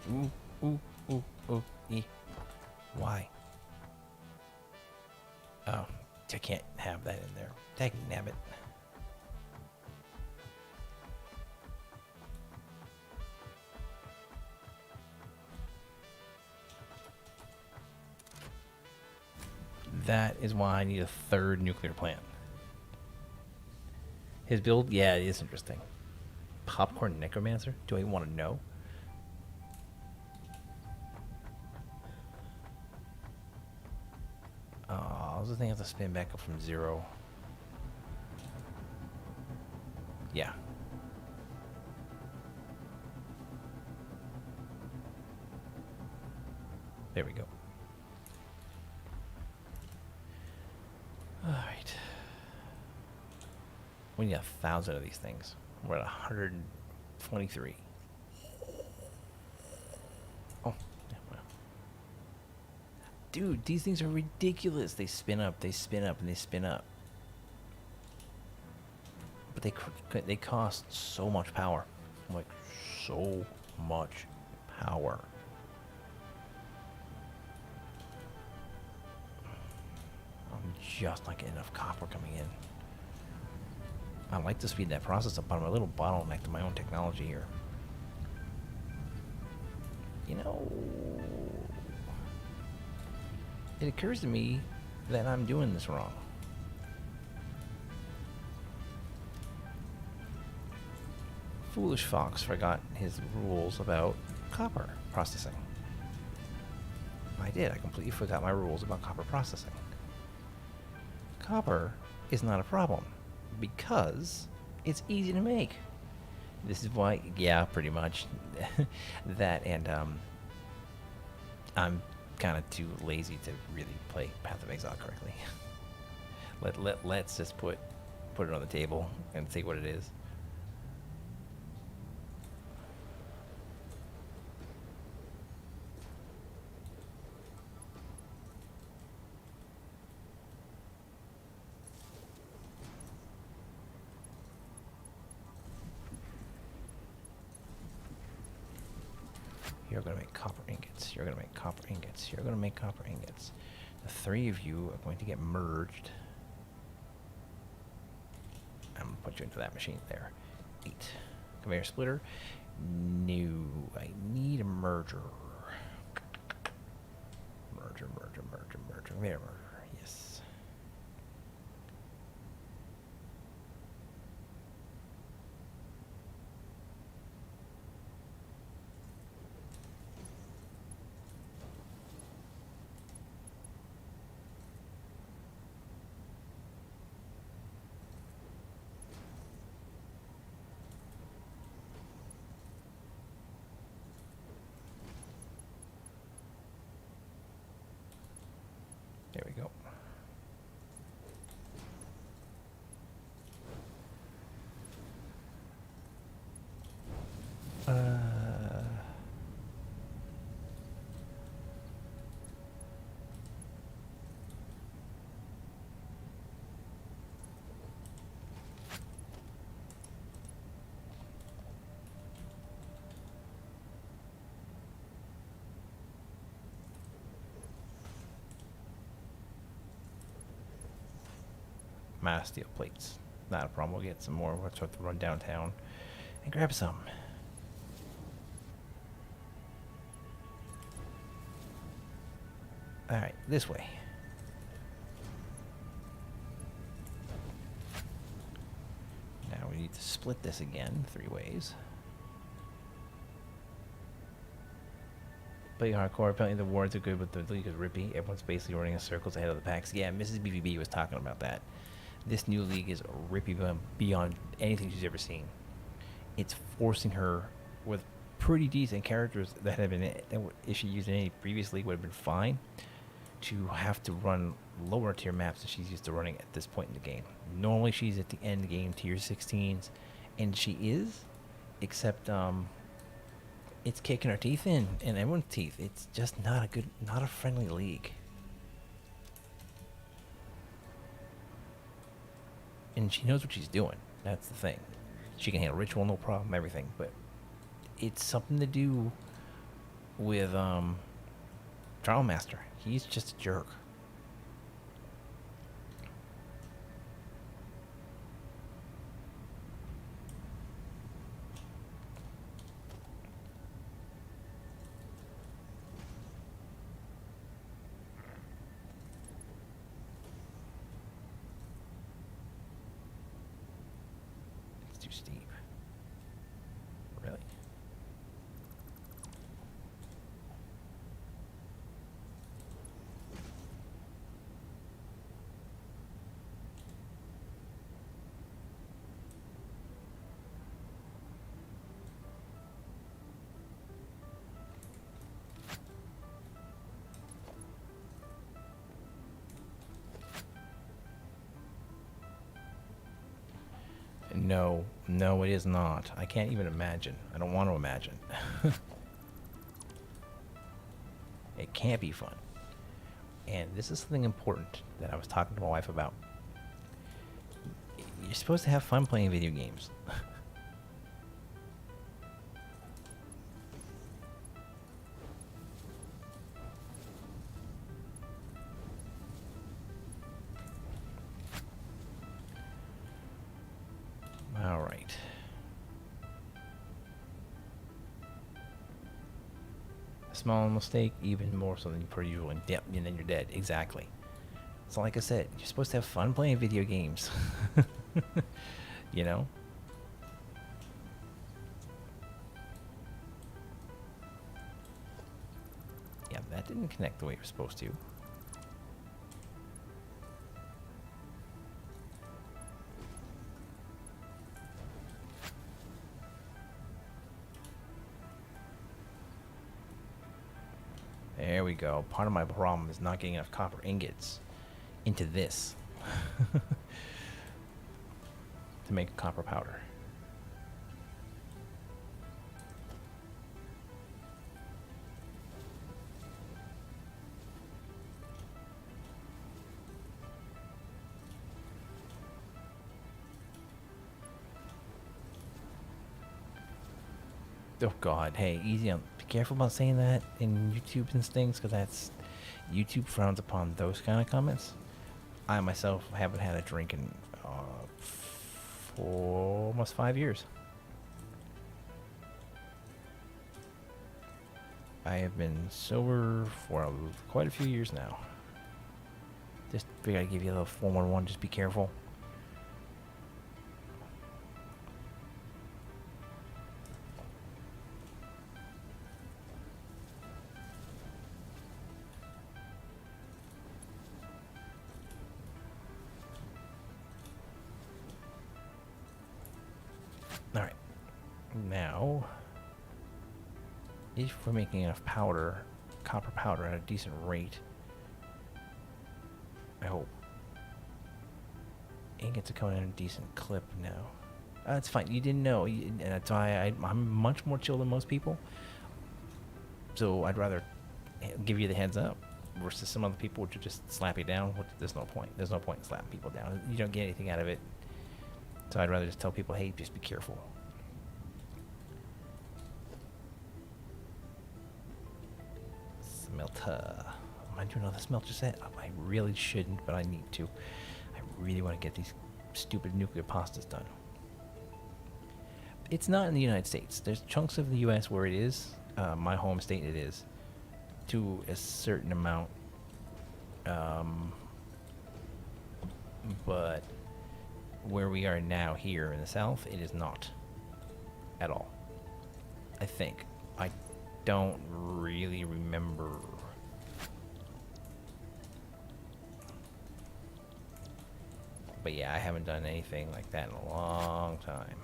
Speaker 1: Ooh, ooh, ooh, ooh, Why? Oh, I can't have that in there. Dang nabbit. That is why I need a third nuclear plant. His build, yeah, it is interesting. Popcorn necromancer? Do I even want to know? Oh, this thing has to spin back up from 0. Yeah. There we go. All right. We need 1,000 of these things. We're at 123. Oh, yeah, well. Dude, these things are ridiculous. They spin up, and they spin up. But they cost so much power. Like, so much power. I'm just not getting enough copper coming in. I like to speed that process up, but I'm a little bottleneck to my own technology here. You know, it occurs to me that I'm doing this wrong. Foolish Fox forgot his rules about copper processing. I did. I completely forgot my rules about copper processing. Copper is not a problem because it's easy to make. This is why, yeah, pretty much. That and I'm kind of too lazy to really play Path of Exile correctly. Let's just put it on the table and see what it is. You're going to make copper ingots. You're going to make copper ingots. You're going to make copper ingots. The 3 of you are going to get merged. I'm going to put you into that machine there. 8. Conveyor splitter. No. I need a merger. Merger. Conveyor merger. Yes. There we go. Mass steel plates. Not a problem. We'll get some more. We'll have to run downtown and grab some. Alright, this way. Now we need to split this again 3 ways. Play hardcore. Apparently the wards are good, but the league is rippy. Everyone's basically running in circles ahead of the packs. Yeah, Mrs. BVB was talking about that. This new league is rippy beyond anything she's ever seen. It's forcing her with pretty decent characters that have been, if she used in any previous league, would have been fine, to have to run lower tier maps that she's used to running at this point in the game. Normally she's at the end game tier 16s, and she is, except it's kicking her teeth in everyone's teeth. It's just not a friendly league. And she knows what she's doing. That's the thing. She can handle ritual, no problem, everything. But it's something to do with Trial Master. He's just a jerk. too steep. Really? No, no, it is not. I can't even imagine. I don't want to imagine. It can't be fun. And this is something important that I was talking to my wife about. You're supposed to have fun playing video games. All right. A small mistake, even more so than per usual, and then you're dead. Exactly. So, like I said, you're supposed to have fun playing video games. You know? Yeah, that didn't connect the way it was supposed to. There we go. Part of my problem is not getting enough copper ingots into this to make copper powder. Oh God! Hey, easy on. Be careful about saying that in YouTube and things, because that's YouTube frowns upon those kind of comments. I myself haven't had a drink in for almost 5 years. I have been sober for quite a few years now. Just figured I'd give you a little 411. Just be careful. Alright. Now, if we're making enough powder, copper powder at a decent rate, I hope. Ingots are coming in a decent clip now. That's fine. You didn't know. And that's why I'm much more chill than most people. So I'd rather give you the heads up versus some other people which would just slap you down. There's no point. There's no point in slapping people down. You don't get anything out of it. So I'd rather just tell people, hey, just be careful. Smelter. Am I doing another smelter set? I really shouldn't, but I need to. I really want to get these stupid nuclear pastas done. It's not in the United States. There's chunks of the U.S. where it is. My home state it is. To a certain amount. But where we are now here in the South, it is not. At all. I think. I don't really remember. But yeah, I haven't done anything like that in a long time.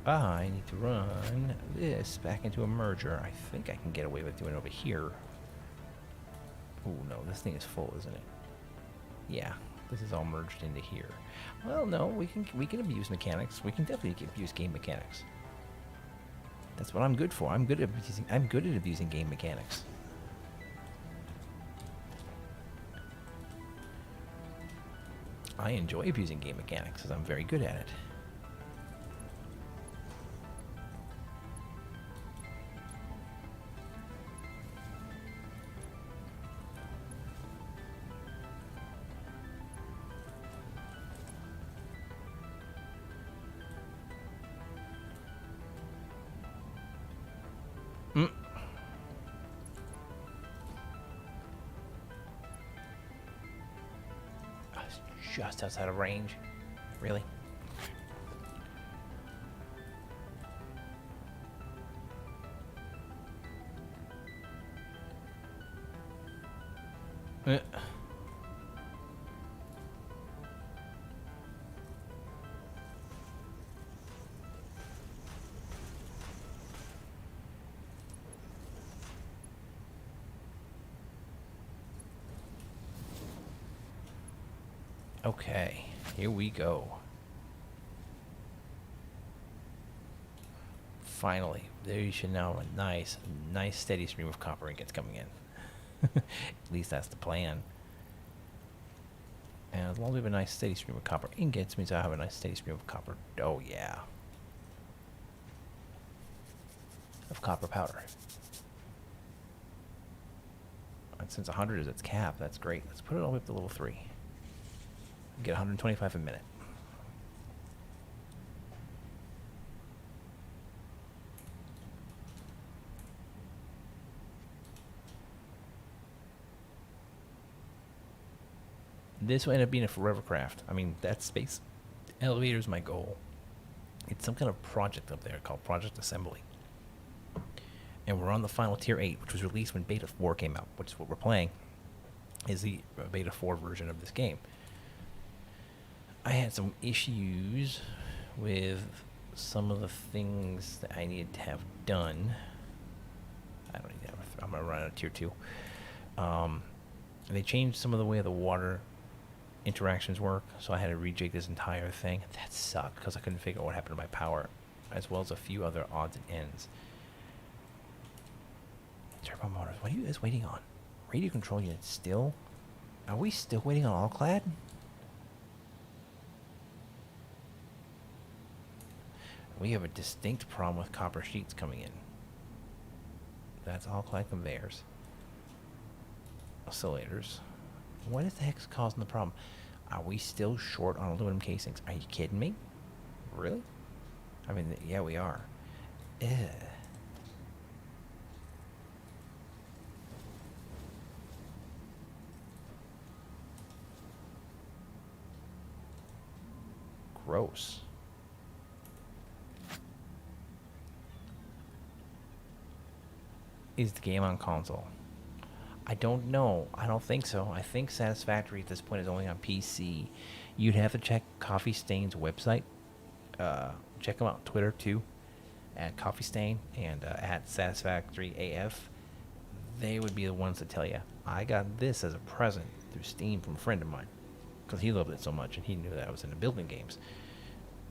Speaker 1: I need to run this back into a merger. I think I can get away with doing it over here. Oh no, this thing is full, isn't it? Yeah, this is all merged into here. Well, no, we can abuse mechanics. We can definitely abuse game mechanics. That's what I'm good for. I'm good at abusing game mechanics. I enjoy abusing game mechanics because I'm very good at it. Mm. I was just outside of range. Really? Uh. Okay, here we go. Finally, there you should now have a nice steady stream of copper ingots coming in. At least that's the plan. And as long as we have a nice steady stream of copper ingots, means I have a nice steady stream of copper. Oh yeah, of copper powder. And since 100 is its cap, that's great. Let's put it all the way up to level 3. Get 125 a minute. This will end up being a forever craft. I mean, that space elevator is my goal. It's some kind of project up there called Project Assembly. And we're on the final tier 8, which was released when Beta 4 came out, which is what we're playing, is the Beta 4 version of this game. I had some issues with some of the things that I needed to have done. I don't need to have I'm going to run out of tier 2. They changed some of the way the water interactions work, so I had to rejig this entire thing. That sucked because I couldn't figure out what happened to my power, as well as a few other odds and ends. Turbo motors, what are you guys waiting on? Radio control unit still? Are we still waiting on all-clad? We have a distinct problem with copper sheets coming in. That's all-clad conveyors. Oscillators. What is the heck's causing the problem? Are we still short on aluminum casings? Are you kidding me? Really? I mean, yeah, we are. Ugh. Gross. Is the game on console? I don't know. I don't think so. I think Satisfactory at this point is only on PC. You'd have to check Coffee Stain's website. Check them out on Twitter too, at Coffee Stain and at Satisfactory AF. They would be the ones to tell you. I got this as a present through Steam from a friend of mine because he loved it so much and he knew that I was into building games,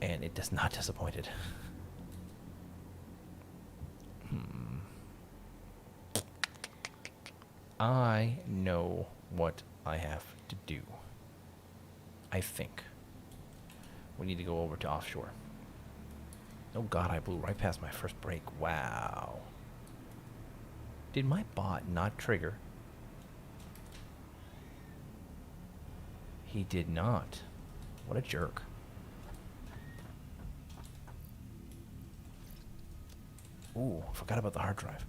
Speaker 1: and it does not disappointed. I know what I have to do. I think we need to go over to offshore. Oh god, I blew right past my first break. Wow. Did my bot not trigger? He did not. What a jerk. Ooh, forgot about the hard drive.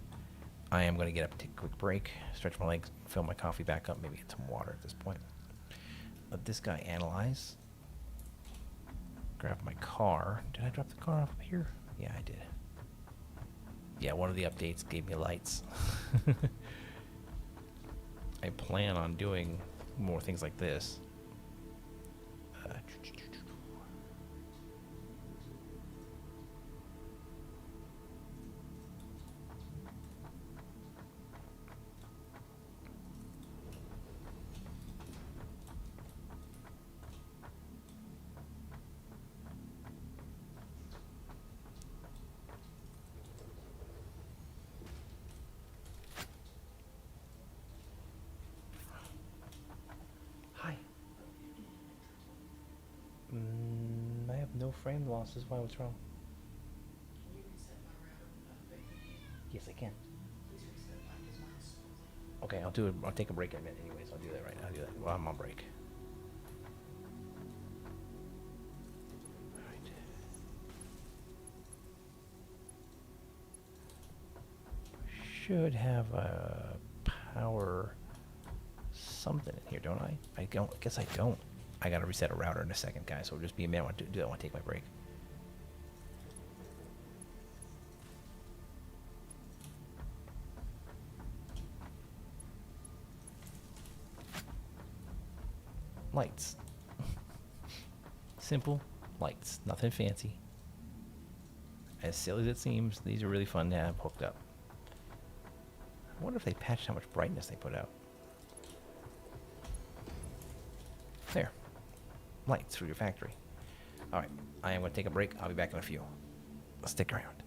Speaker 1: I am going to get up and take a quick break, stretch my legs, fill my coffee back up, maybe get some water at this point. Let this guy analyze. Grab my car. Did I drop the car off here? Yeah, I did. Yeah, one of the updates gave me lights. I plan on doing more things like this. I have no frame losses. Why? What's wrong?
Speaker 2: Can you reset my router without breaking it?
Speaker 1: Yes, I can.
Speaker 2: Please reset mine because mine is slow.
Speaker 1: Okay, I'll do it. I'll take a break in a minute anyways. I'll do that right now. I'll do that while I'm on break. Alright. should have a power something in here, don't I? I don't. I guess I don't. I gotta reset a router in a second, guys. So just be a minute. I want to do that. I want to take my break. Lights. Simple lights. Nothing fancy. As silly as it seems, these are really fun to have hooked up. I wonder if they patched how much brightness they put out. There. Lights through your factory. Alright, I am going to take a break. I'll be back in a few. Stick around.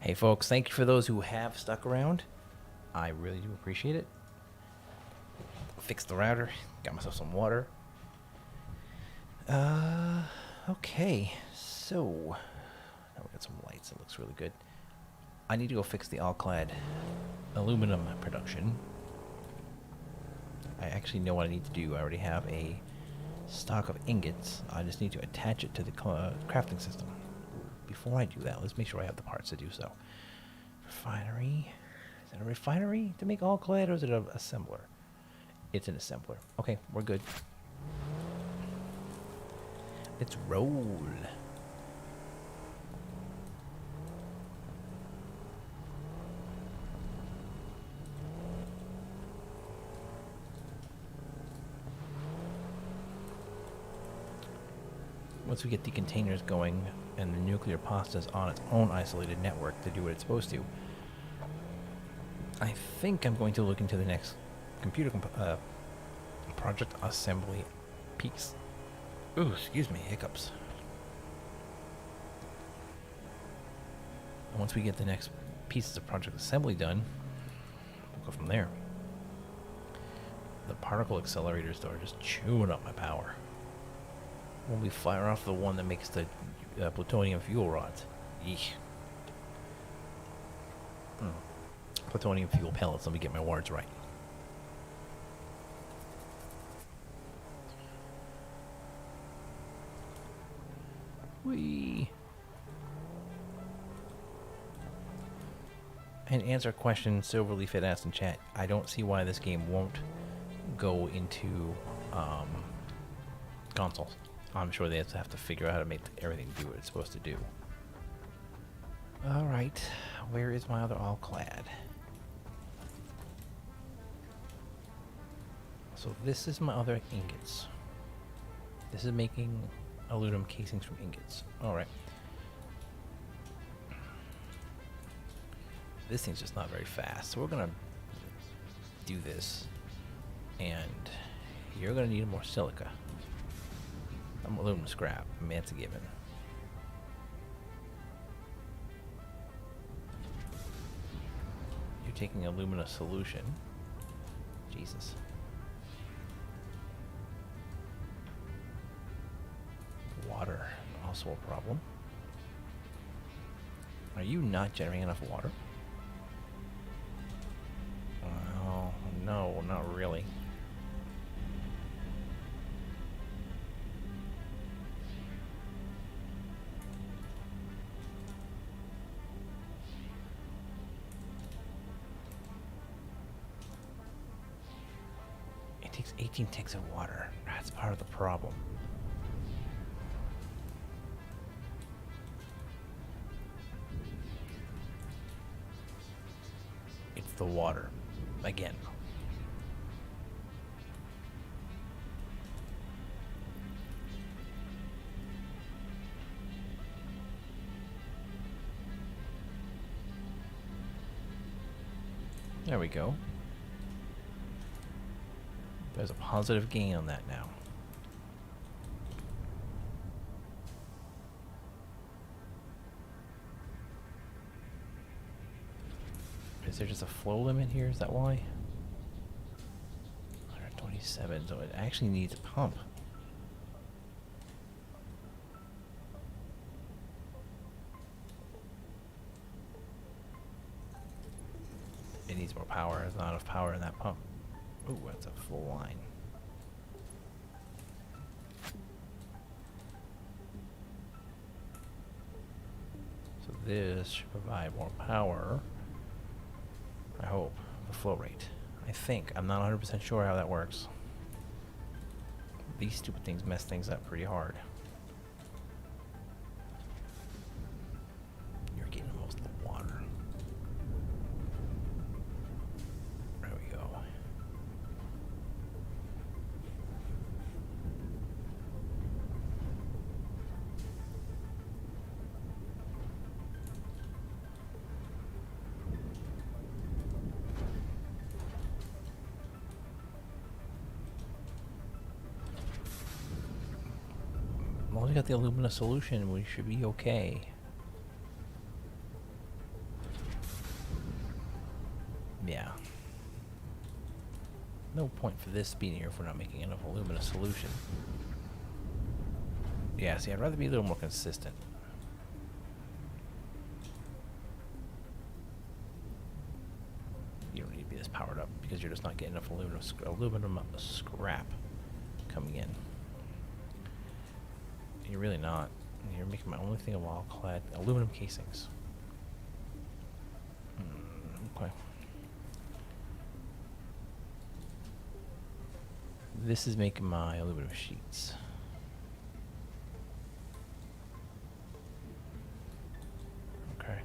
Speaker 1: Hey, folks, thank you for those who have stuck around. I really do appreciate it. Fixed the router, got myself some water. Okay, so now we got some lights. It looks really good. I need to go fix the all-clad aluminum production. I actually know what I need to do. I already have a stock of ingots. I just need to attach it to the crafting system. Before I do that, let's make sure I have the parts to do so. Refinery. Is it a refinery to make all-clad, or is it an assembler? It's an assembler. Okay, we're good. Let's roll. Once we get the containers going and the nuclear pasta is on its own isolated network to do what it's supposed to, I think I'm going to look into the next computer project assembly piece. Ooh, excuse me, hiccups. And once we get the next pieces of project assembly done, we'll go from there. The particle accelerators, though, are just chewing up my power. When we fire off the one that makes the plutonium fuel rods. Eesh. Plutonium fuel pellets, let me get my words right. Whee! And answer a question Silverleaf had asked in chat. I don't see why this game won't go into consoles. I'm sure they have to figure out how to make everything do what it's supposed to do. Alright, where is my other all-clad? So this is my other ingots. This is making aluminum casings from ingots. Alright. This thing's just not very fast, so we're gonna do this. And you're gonna need more silica. Aluminum scrap. I mean, that's a given. You're taking alumina solution. Jesus. Water, also a problem. Are you not generating enough water? Oh, no, not really. It takes 18 ticks of water. That's part of the problem. It's the water. Again. There we go. There's a positive gain on that now. Is there just a flow limit here? Is that why? 127, so it actually needs a pump. It needs more power. There's not enough power in that pump. Ooh, that's a full line. So this should provide more power. I hope. The flow rate. I think. I'm not 100% sure how that works. These stupid things mess things up pretty hard. You're getting most of the water. There we go. As long as we got the alumina solution, we should be okay. no point for this being here if we're not making enough alumina solution. Yeah, see, I'd rather be a little more consistent. You don't need to be this powered up because you're just not getting enough aluminum scrap coming in. You're really not. You're making my only thing of wall-clad aluminum casings. Okay. This is making my aluminum sheets. Okay.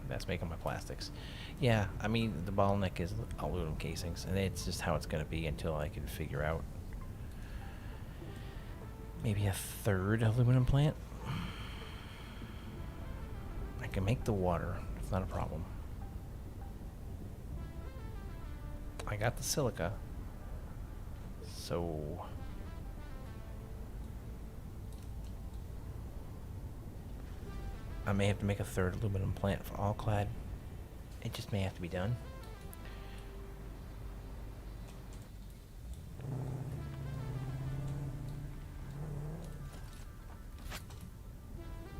Speaker 1: That's making my plastics. Yeah, I mean, the bottleneck is aluminum casings, and it's just how it's going to be until I can figure out maybe a third aluminum plant. I can make the water. It's not a problem. I got the silica. So I may have to make a third aluminum plant for all clad. It just may have to be done.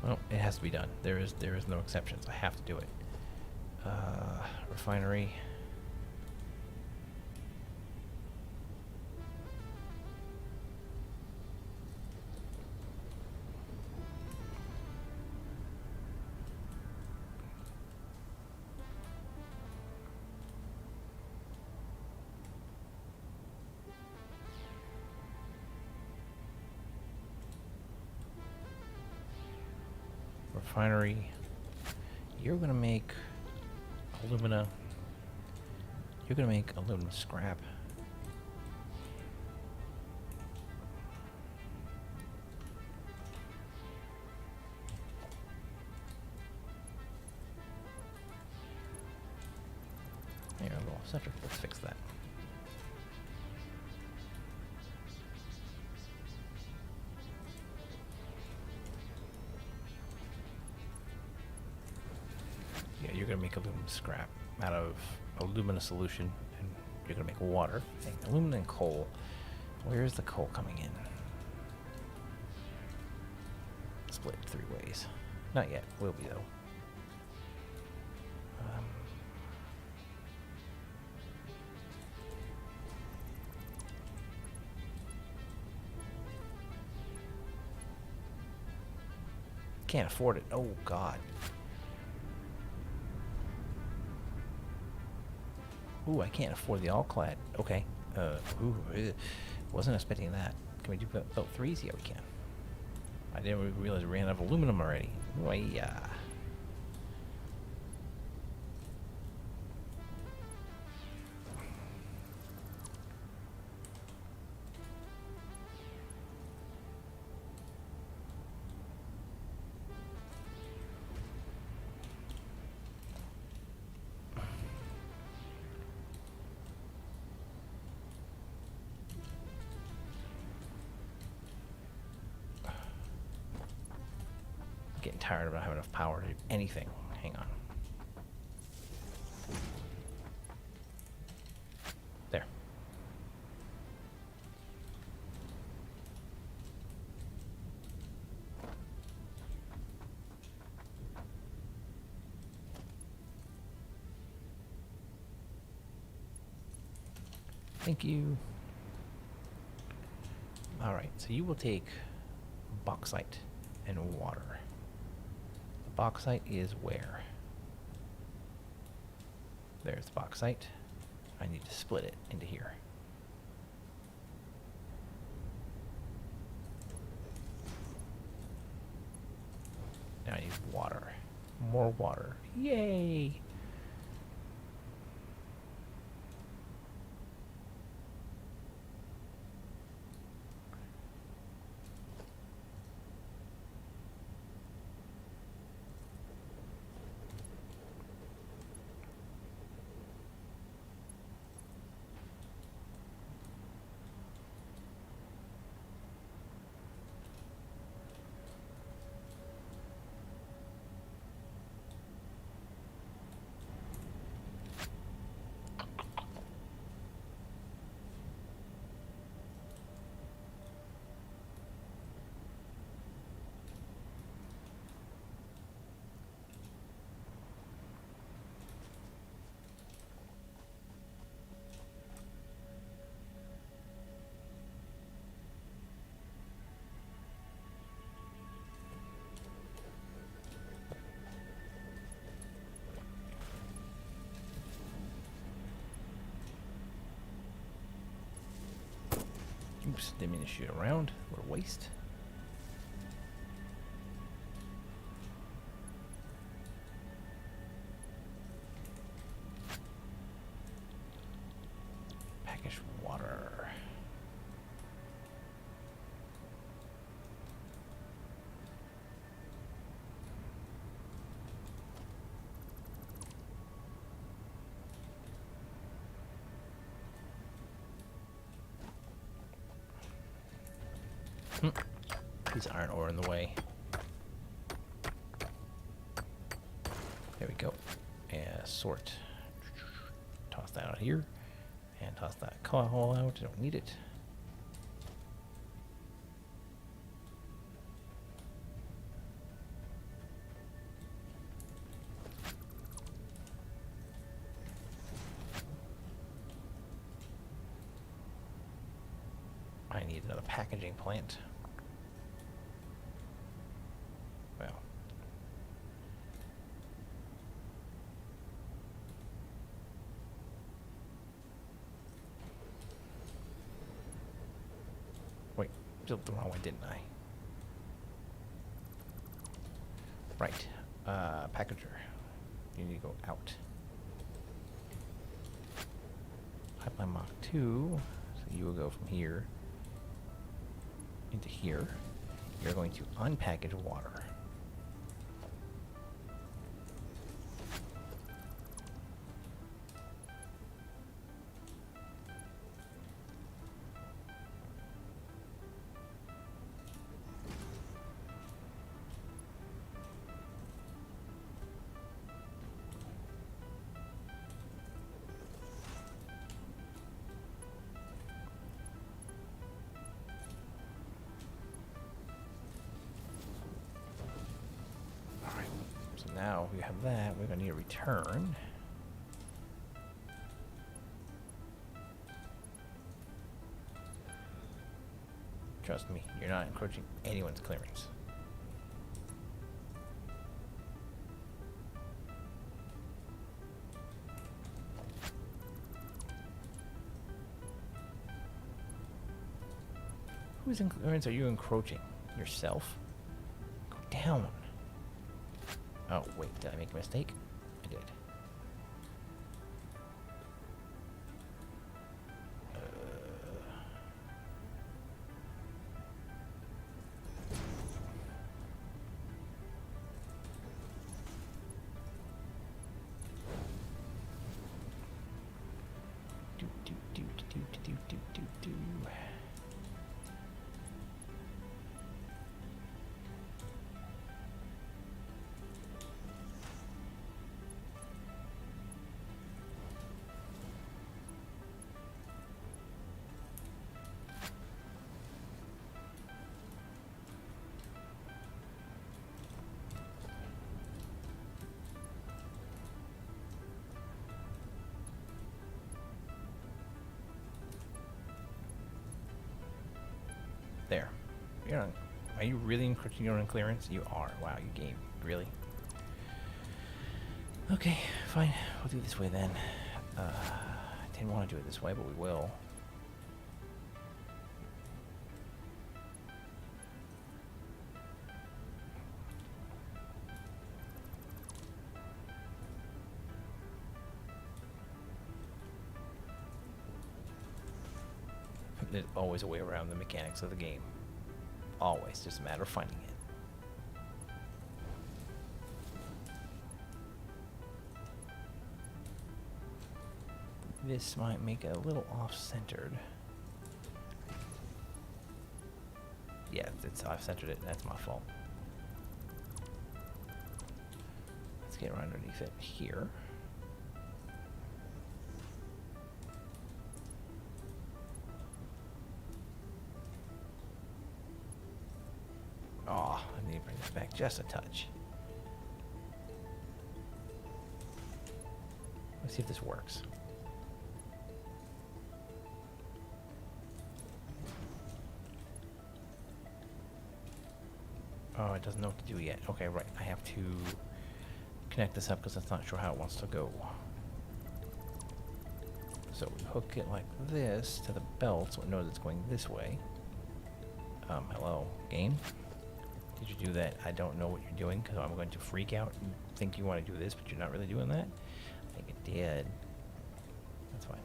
Speaker 1: Well, it has to be done. There is no exceptions. I have to do it. Refinery. Refinery. You're gonna make alumina. You're gonna make aluminum scrap. There, a little center. Let's fix that. Yeah, you're gonna make aluminum scrap out of alumina solution, and you're gonna make water. Okay, alumina and coal. Where's the coal coming in? Split 3 ways. Not yet. Will be though. Can't afford it. Oh God. Ooh, I can't afford the all-clad. Okay. Wasn't expecting that. Can we do belt 3s? Yeah, we can. I didn't realize we ran out of aluminum already. Oh, yeah. Getting tired of not having enough power to do anything. Hang on. There. Thank you. All right, so you will take bauxite and water. Bauxite is where? There's bauxite. I need to split it into here. Now I need water. More water. Yay! Oops, didn't mean to shoot around. What a waste. Packaged water. Piece of iron ore in the way. There we go. And sort. Toss that out here. And toss that coal out. Don't need it. I need another packaging plant. Well. Wait, built the wrong way, didn't I? Right. Packager. You need to go out. Pipeline Mach 2. So you will go from here into here. You're going to unpackage water. Now we have that, we're going to need a return. Trust me, you're not encroaching anyone's clearance. Whose clearance are you encroaching? Yourself? Go down. Oh, wait, did I make a mistake? I did. Do. There. You're on. Are you really encroaching your own clearance? You are. Wow, you game. Really? Okay, fine. We'll do it this way then. I didn't want to do it this way, but we will. There's always a way around the mechanics of the game. Always. Just a matter of finding it. This might make it a little off-centered. Yeah, it's off-centered it. That's my fault. Let's get right underneath it here. Oh, I need to bring this back just a touch. Let's see if this works. Oh, it doesn't know what to do yet. Okay, right. I have to connect this up because I'm not sure how it wants to go. So we hook it like this to the belt so it knows it's going this way. Hello, game? Did you do that? I don't know what you're doing because I'm going to freak out and think you want to do this, but you're not really doing that. I think it did. That's fine.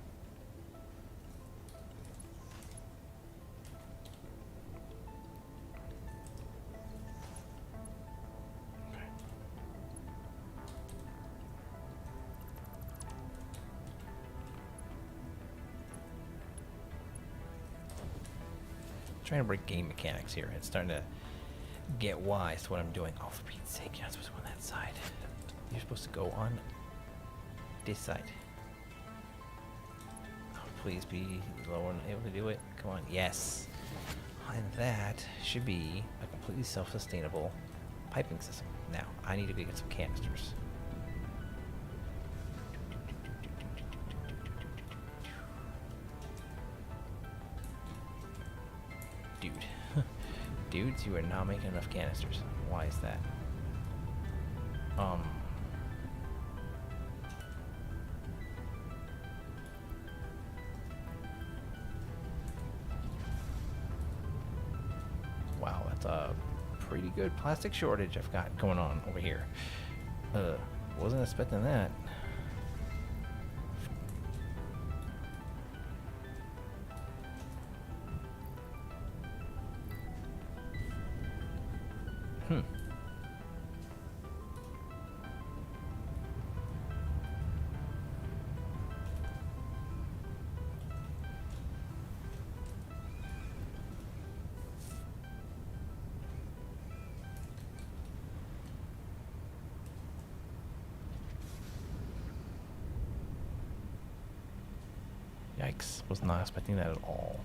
Speaker 1: Okay. Trying to break game mechanics here. It's starting to get wise to what I'm doing. Oh, for Pete's sake, you're not supposed to go on that side. You're supposed to go on this side. Oh, please be low and able to do it. Come on, yes. And that should be a completely self-sustainable piping system. Now, I need to go get some canisters. Dude. Dudes, you are not making enough canisters. Why is that? Wow, that's a pretty good plastic shortage I've got going on over here. Wasn't expecting that. Hmm. Yikes, was not expecting that at all.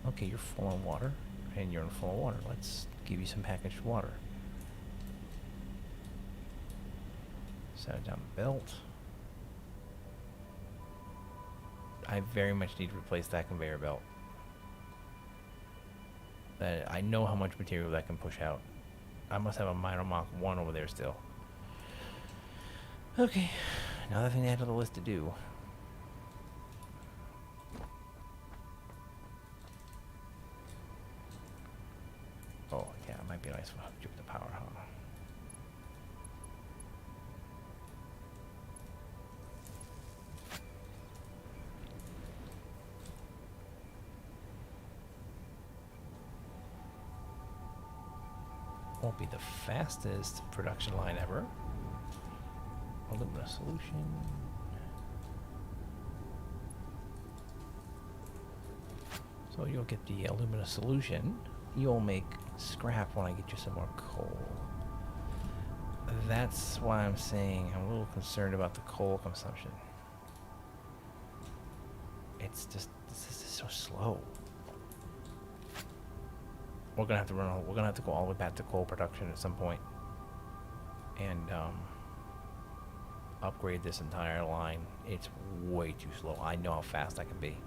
Speaker 1: Okay, you're full on water, and you're in full of water. Let's give you some packaged water. Set it down the belt. I very much need to replace that conveyor belt. I know how much material that can push out. I must have a minor Mach 1 over there still. Okay, another thing to add to the list to do. Oh, yeah, it might be nice if I hooked you up the power, huh? Won't be the fastest production line ever. Alumina solution. So you'll get the alumina solution. You'll make scrap when I get you some more coal. That's why I'm saying I'm a little concerned about the coal consumption. It's just, this is so slow. We're gonna have to we're gonna have to go all the way back to coal production at some point. And upgrade this entire line. It's way too slow. I know how fast I can be.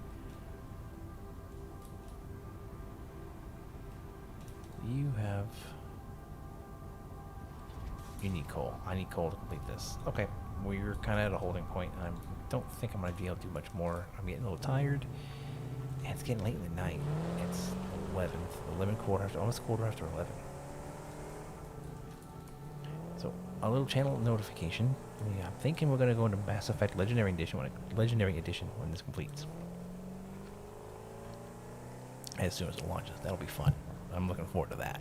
Speaker 1: You need coal. I need coal to complete this. Okay, we're kind of at a holding point. I don't think I'm going to be able to do much more. I'm getting a little tired. And it's getting late in the night. It's 11 quarter after, almost quarter after 11. So, a little channel notification. I'm thinking we're going to go into Mass Effect Legendary Edition when this completes. As soon as it launches. That'll be fun. I'm looking forward to that.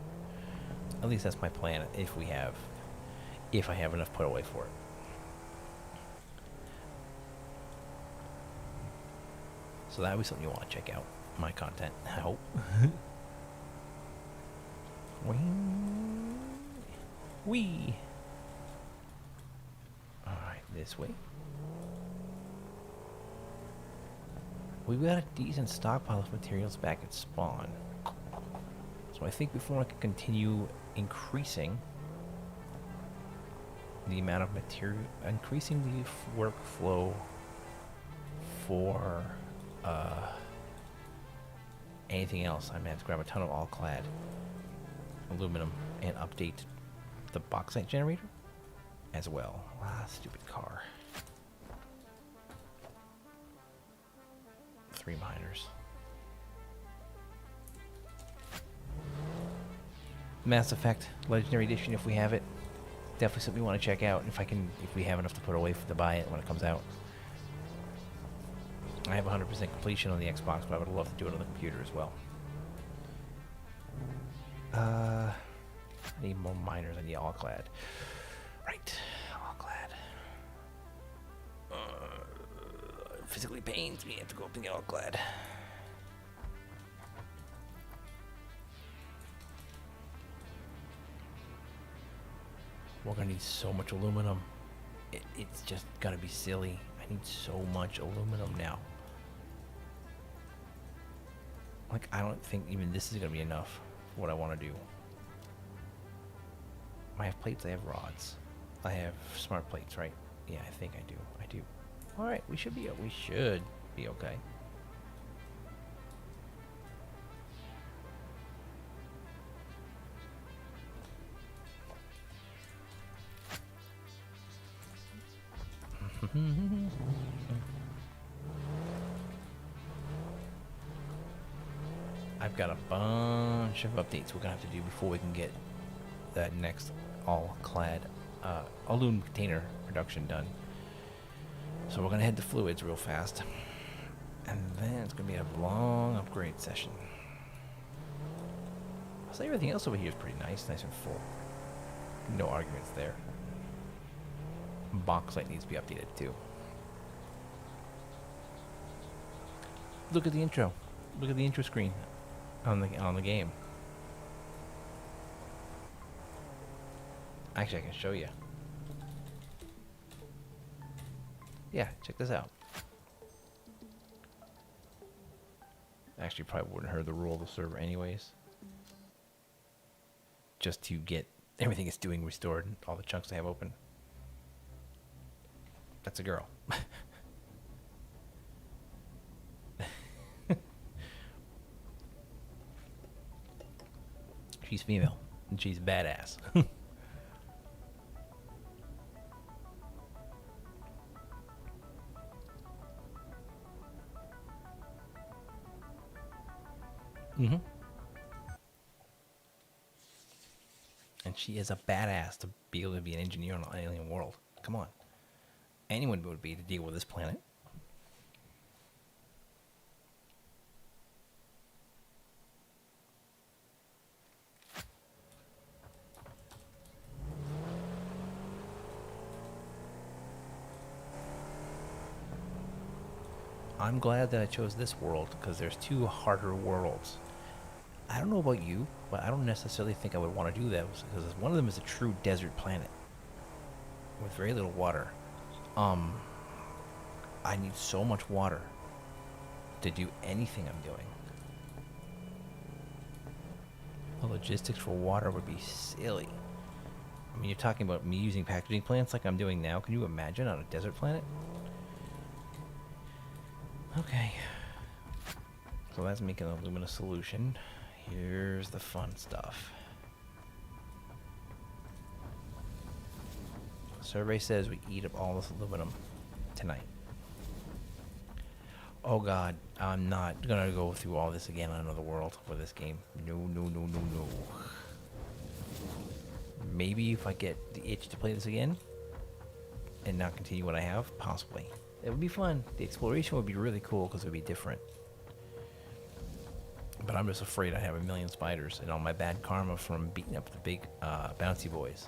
Speaker 1: At least that's my plan if I have enough put away for it. So that would be something you want to check out. My content, I hope. Wee. Alright, this way. We've got a decent stockpile of materials back at spawn. So I think before I can continue increasing the amount of material, increasing the workflow for anything else, I'm gonna have to grab a ton of all-clad aluminum and update the bauxite generator as well. Ah, stupid car. 3 miners. Mass Effect Legendary Edition, if we have it. Definitely something we want to check out. If we have enough to put away to buy it when it comes out. I have 100% completion on the Xbox, but I would love to do it on the computer as well. Need more miners on the All-Clad. Right, All-Clad. Physically pains me to have to go up in the All-Clad. We're gonna need so much aluminum. It's just gonna be silly. I need so much aluminum now. Like, I don't think even this is gonna be enough for what I want to do. I have plates, I have rods. I have smart plates, right? Yeah, I think I do. I do. Alright, we should be okay. I've got a bunch of updates we're gonna have to do before we can get that next all-clad aluminum container production done. So we're gonna head to fluids real fast, and then it's gonna be a long upgrade session. I'll say everything else over here is pretty nice and full. No arguments there. Bauxite needs to be updated too. Look at the intro. Look at the intro screen on the game. Actually, I can show you. Yeah, check this out. Actually, probably wouldn't hurt the rule of the server anyways. Just to get everything it's doing restored, all the chunks I have open. That's a girl. She's female, and she's badass. Mm-hmm. And she is a badass to be able to be an engineer on an alien world. Come on. Anyone would be to deal with this planet. I'm glad that I chose this world because there's 2 harder worlds. I don't know about you, but I don't necessarily think I would want to do that because one of them is a true desert planet with very little water. I need so much water to do anything I'm doing. The logistics for water would be silly. I mean, you're talking about me using packaging plants like I'm doing now. Can you imagine on a desert planet? Okay. So that's making an alumina solution. Here's the fun stuff. Survey says we eat up all this aluminum tonight. Oh god, I'm not gonna go through all this again on another world for this game. No, no, no, no, no. Maybe if I get the itch to play this again and not continue what I have, possibly. It would be fun. The exploration would be really cool because it would be different. But I'm just afraid I have a million spiders and all my bad karma from beating up the big bouncy boys.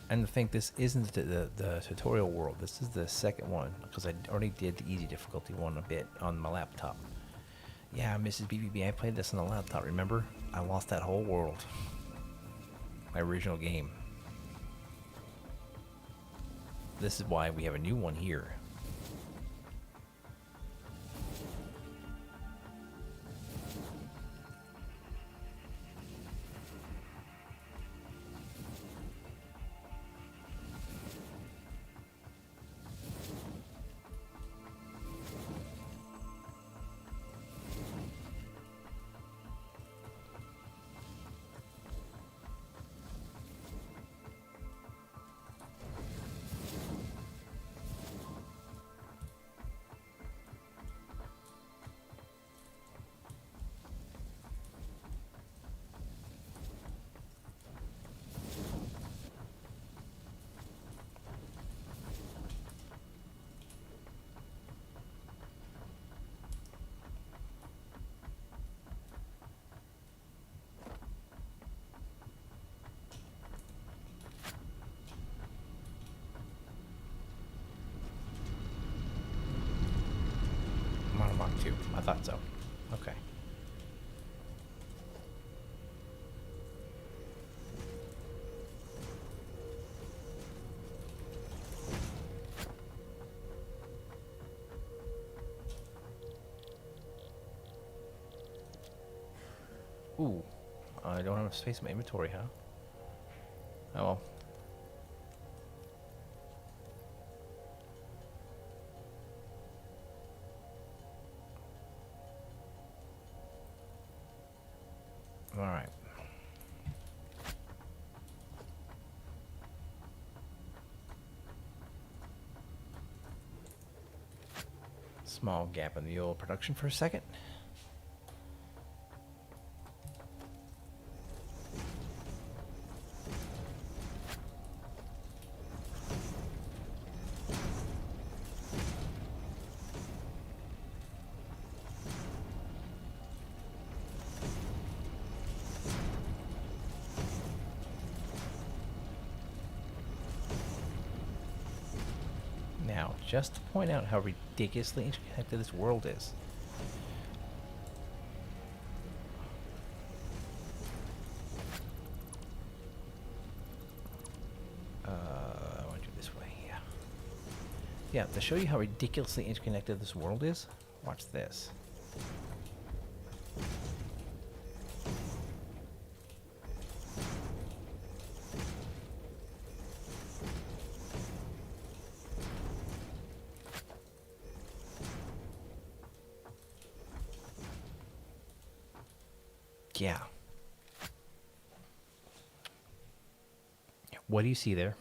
Speaker 1: And to think this isn't the tutorial world. This is the second one because I already did the easy difficulty one a bit on my laptop. Yeah, Mrs. BBB, I played this on the laptop, remember? I lost that whole world. My original game. This is why we have a new one here. I thought so. Okay. Ooh, I don't have space in my inventory, huh? Oh well. All right. Small gap in the old production for a second. Now, just to point out how ridiculously interconnected this world is. I want to do it this way, yeah. Yeah, to show you how ridiculously interconnected this world is, watch this. Yeah. What do you see there?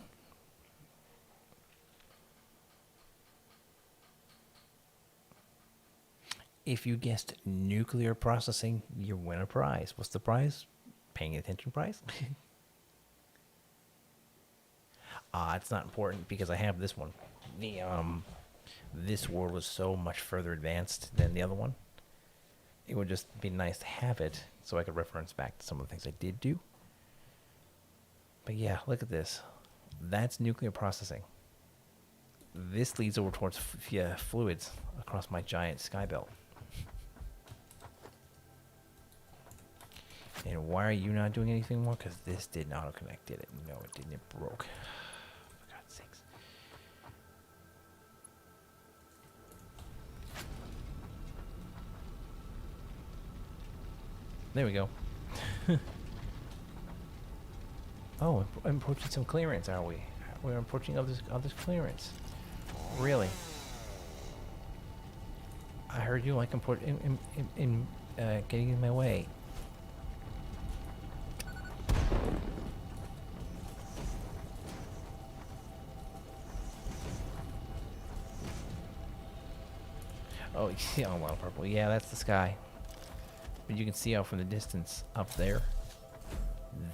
Speaker 1: If you guessed nuclear processing, you win a prize. What's the prize? Paying attention prize? It's not important because I have this one. This world is so much further advanced than the other one. It would just be nice to have it so I could reference back to some of the things I did do. But yeah, look at this. That's nuclear processing. This leads over towards fluids across my giant sky belt. And why are you not doing anything more? Because this didn't auto-connect, did it? No, it didn't. It broke. For God's sakes. There we go. Oh, I'm approaching some clearance, are we? We're approaching others clearance. Really? I heard you like getting in my way. Oh, yeah, oh, well, purple. Yeah, that's the sky. But you can see out from the distance up there.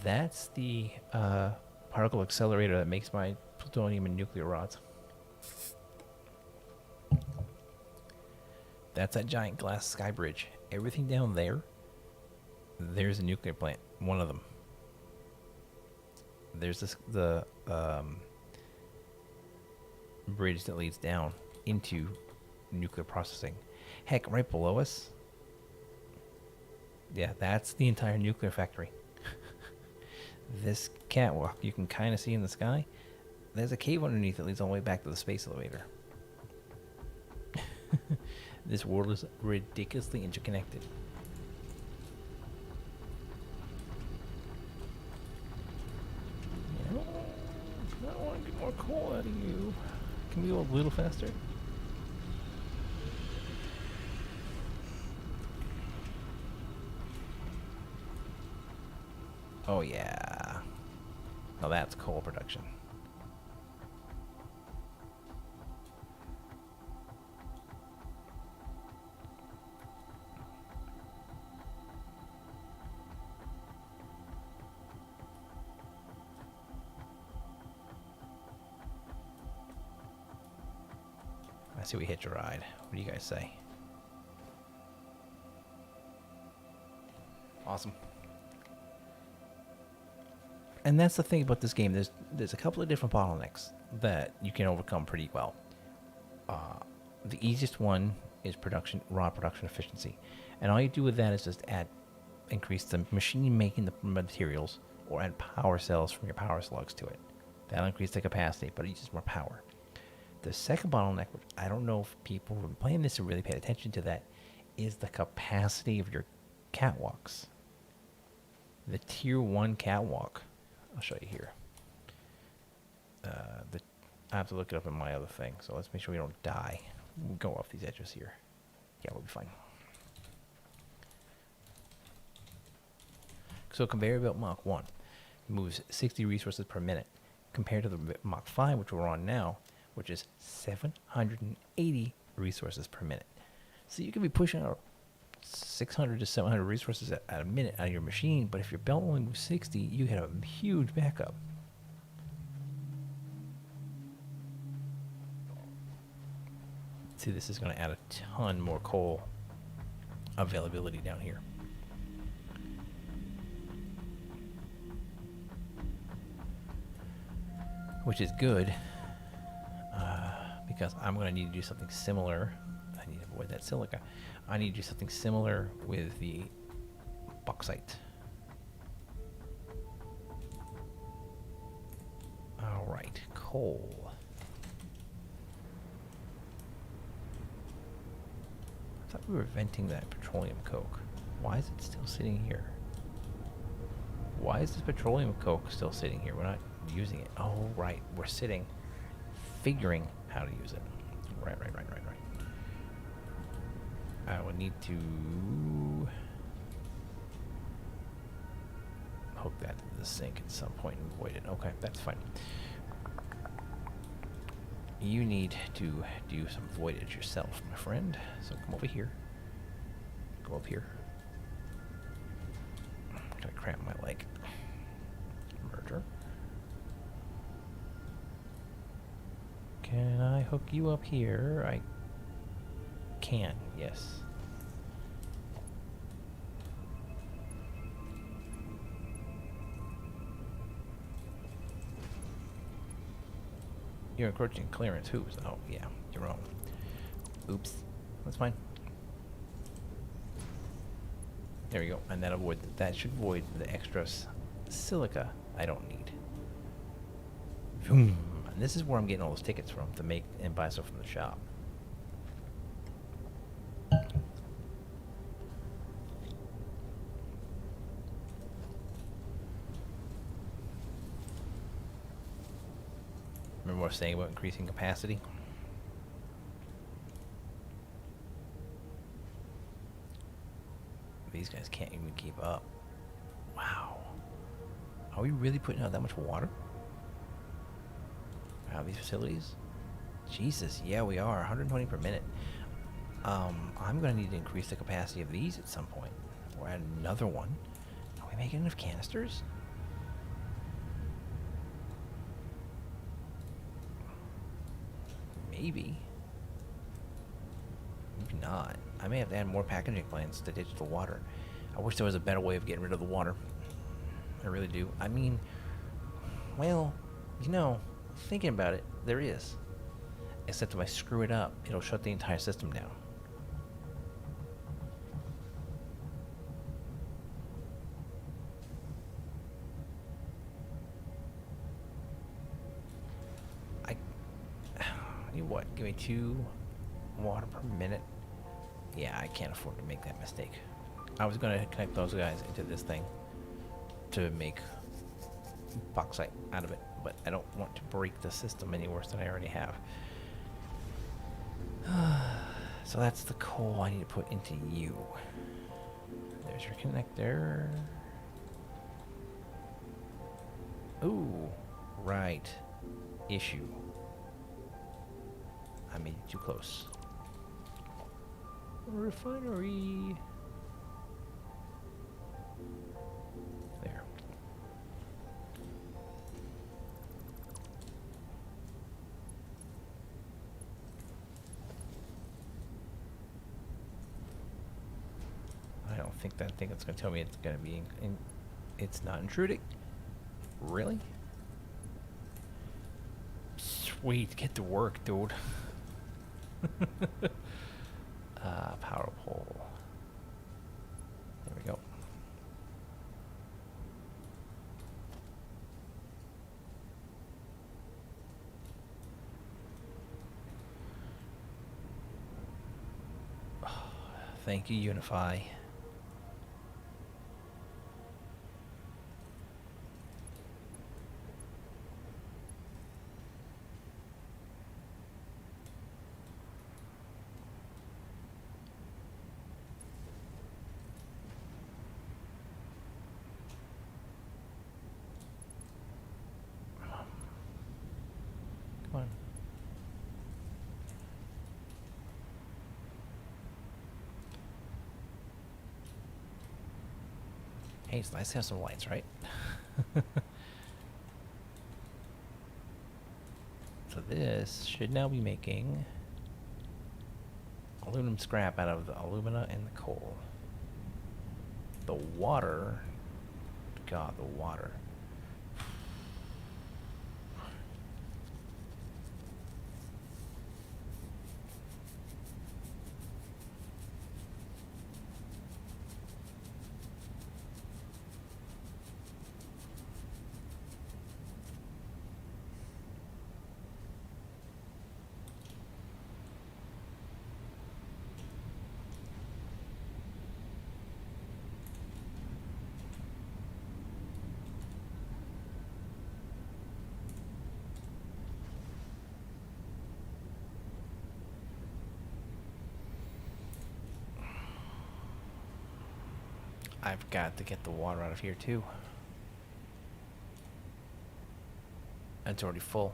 Speaker 1: That's the particle accelerator that makes my plutonium and nuclear rods. That's that giant glass sky bridge. Everything down there, there's a nuclear plant. One of them. There's the bridge that leads down into nuclear processing. Heck, right below us. Yeah, that's the entire nuclear factory. This catwalk you can kind of see in the sky. There's a cave underneath that leads all the way back to the space elevator. This world is ridiculously interconnected. I want to get more coal out of you. Can we go a little faster? Oh yeah. Now that's coal production. I say we hitch a ride. What do you guys say? Awesome. And that's the thing about this game. There's a couple of different bottlenecks that you can overcome pretty well. The easiest one is raw production efficiency. And all you do with that is just increase the machine making the materials or add power cells from your power slugs to it. That'll increase the capacity, but it uses more power. The second bottleneck, which I don't know if people who have been playing this have really paid attention to that, is the capacity of your catwalks. The tier 1 catwalk, I'll show you here. I have to look it up in my other thing, so let's make sure we don't die. We'll go off these edges here. Yeah, we'll be fine. So conveyor belt Mach 1 moves 60 resources per minute, compared to the Mach 5, which we're on now, which is 780 resources per minute. So you could be pushing out 600 to 700 resources at a minute out of your machine, but if your belt only moves 60, you get a huge backup. See, this is going to add a ton more coal availability down here. Which is good, because I'm going to need to do something similar. I need to avoid that silica. I need to do something similar with the bauxite. All right, coal. I thought we were venting that petroleum coke. Why is it still sitting here? Why is this petroleum coke still sitting here? We're not using it. Oh, right. We're figuring how to use it. Right. I will need to hook that to the sink at some point and void it. Okay, that's fine. You need to do some voidage yourself, my friend. So come over here. Go up here. I'm gonna cramp my leg. Merger. Can I hook you up here? I can, yes. You're encroaching clearance. Who's? Oh, yeah, you're wrong. Oops. That's fine. There we go. And that should void the extra silica I don't need. And this is where I'm getting all those tickets from to make and buy stuff from the shop. Remember what I was saying about increasing capacity? These guys can't even keep up. Wow. Are we really putting out that much water? Out of these facilities? Jesus, yeah, we are. 120 per minute. I'm going to need to increase the capacity of these at some point. Or add another one. Are we making enough canisters? Maybe. Maybe not. I may have to add more packaging plants to digital water. I wish there was a better way of getting rid of the water. I really do. I mean, well, thinking about it, there is. Except if I screw it up, it'll shut the entire system down. What? Give me 2 water per minute? Yeah, I can't afford to make that mistake. I was going to connect those guys into this thing to make bauxite out of it, but I don't want to break the system any worse than I already have. So that's the coal I need to put into you. There's your connector. Ooh, right. Issue. I made it too close. Refinery. There. I don't think that thing that's going to tell me it's going to be it's not intruding. Really? Sweet, get to work, dude. Power pole. There we go. Thank you, Unify. Come on. Hey, it's nice to have some lights, right? So this should now be making aluminum scrap out of the alumina and the coal. The water, God, the water. I've got to get the water out of here too. It's already full.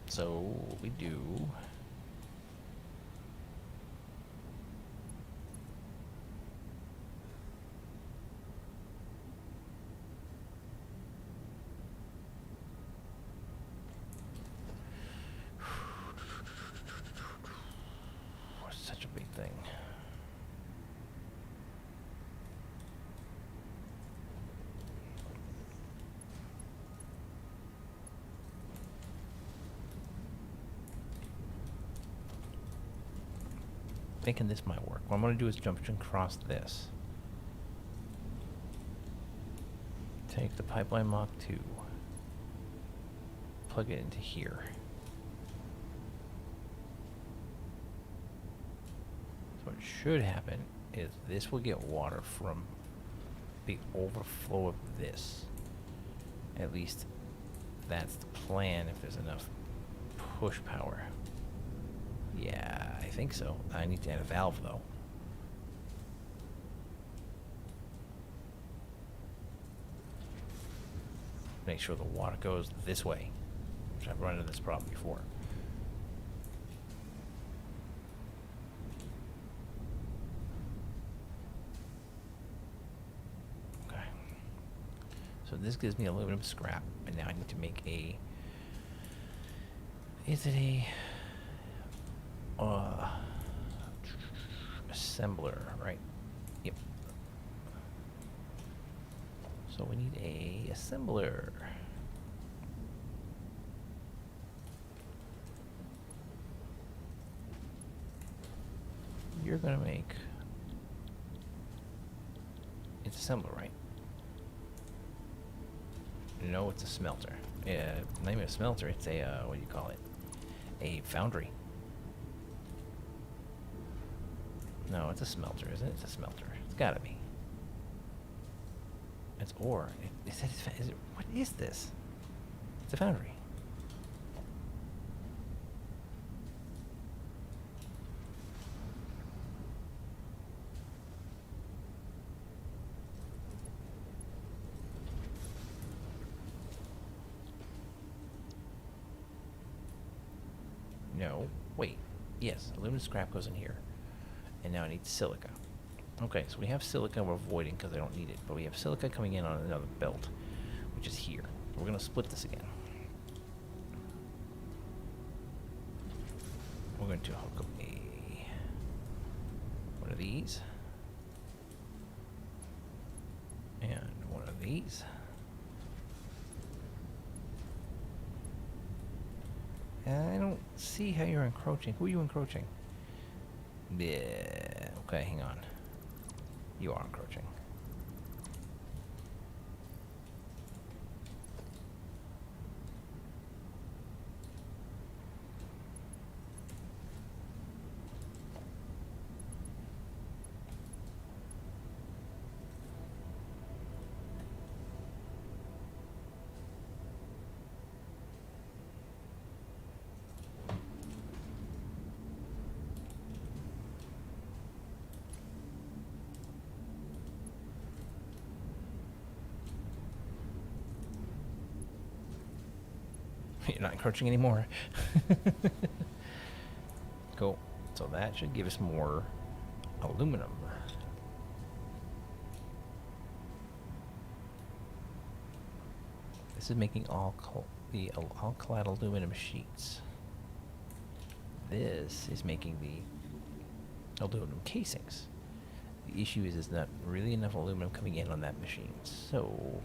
Speaker 1: So what we do, such a big thing. Thinking this might work. What I'm going to do is jump across this. Take the pipeline Mach 2. Plug it into here. So what should happen is this will get water from the overflow of this. At least that's the plan if there's enough push power. Yeah, I think so. I need to add a valve though. Make sure the water goes this way, which I've run into this problem before. Okay. So this gives me aluminum scrap, and now I need to make a... Is it a... assembler, right? Yep. So we need a assembler. You're gonna make... It's assembler, right? No, it's a smelter. Not even a smelter, it's a, what do you call it? A foundry. No, it's a smelter, isn't it? It's a smelter. It's gotta be. It's ore. Is it, what is this? It's a foundry. No. Wait. Yes, aluminum scrap goes in here. And now I need silica. Okay, so we have silica we're avoiding because I don't need it. But we have silica coming in on another belt, which is here. We're going to split this again. We're going to hook up one of these. And one of these. I don't see how you're encroaching. Who are you encroaching? Yeah. Okay, hang on. You are encroaching. You're not encroaching anymore. Cool. So that should give us more aluminum. This is making the all-clad aluminum sheets. This is making the aluminum casings. The issue is there's not really enough aluminum coming in on that machine. So,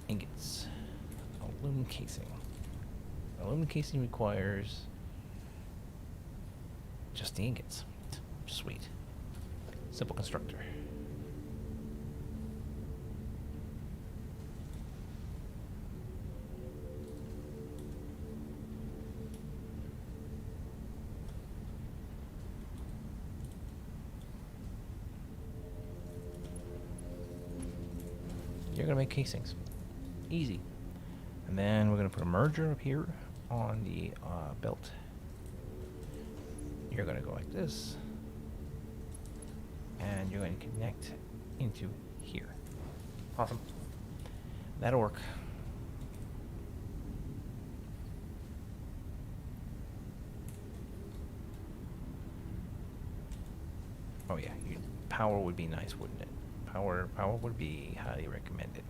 Speaker 1: ingots. Aluminum casing. Aluminum casing requires just the ingots. Sweet. Simple constructor. You're gonna make casings. Easy. And then we're gonna put a merger up here on the belt. You're gonna go like this. And you're going to connect into here. Awesome. That'll work. Oh yeah, power would be nice, wouldn't it? Power would be highly recommended.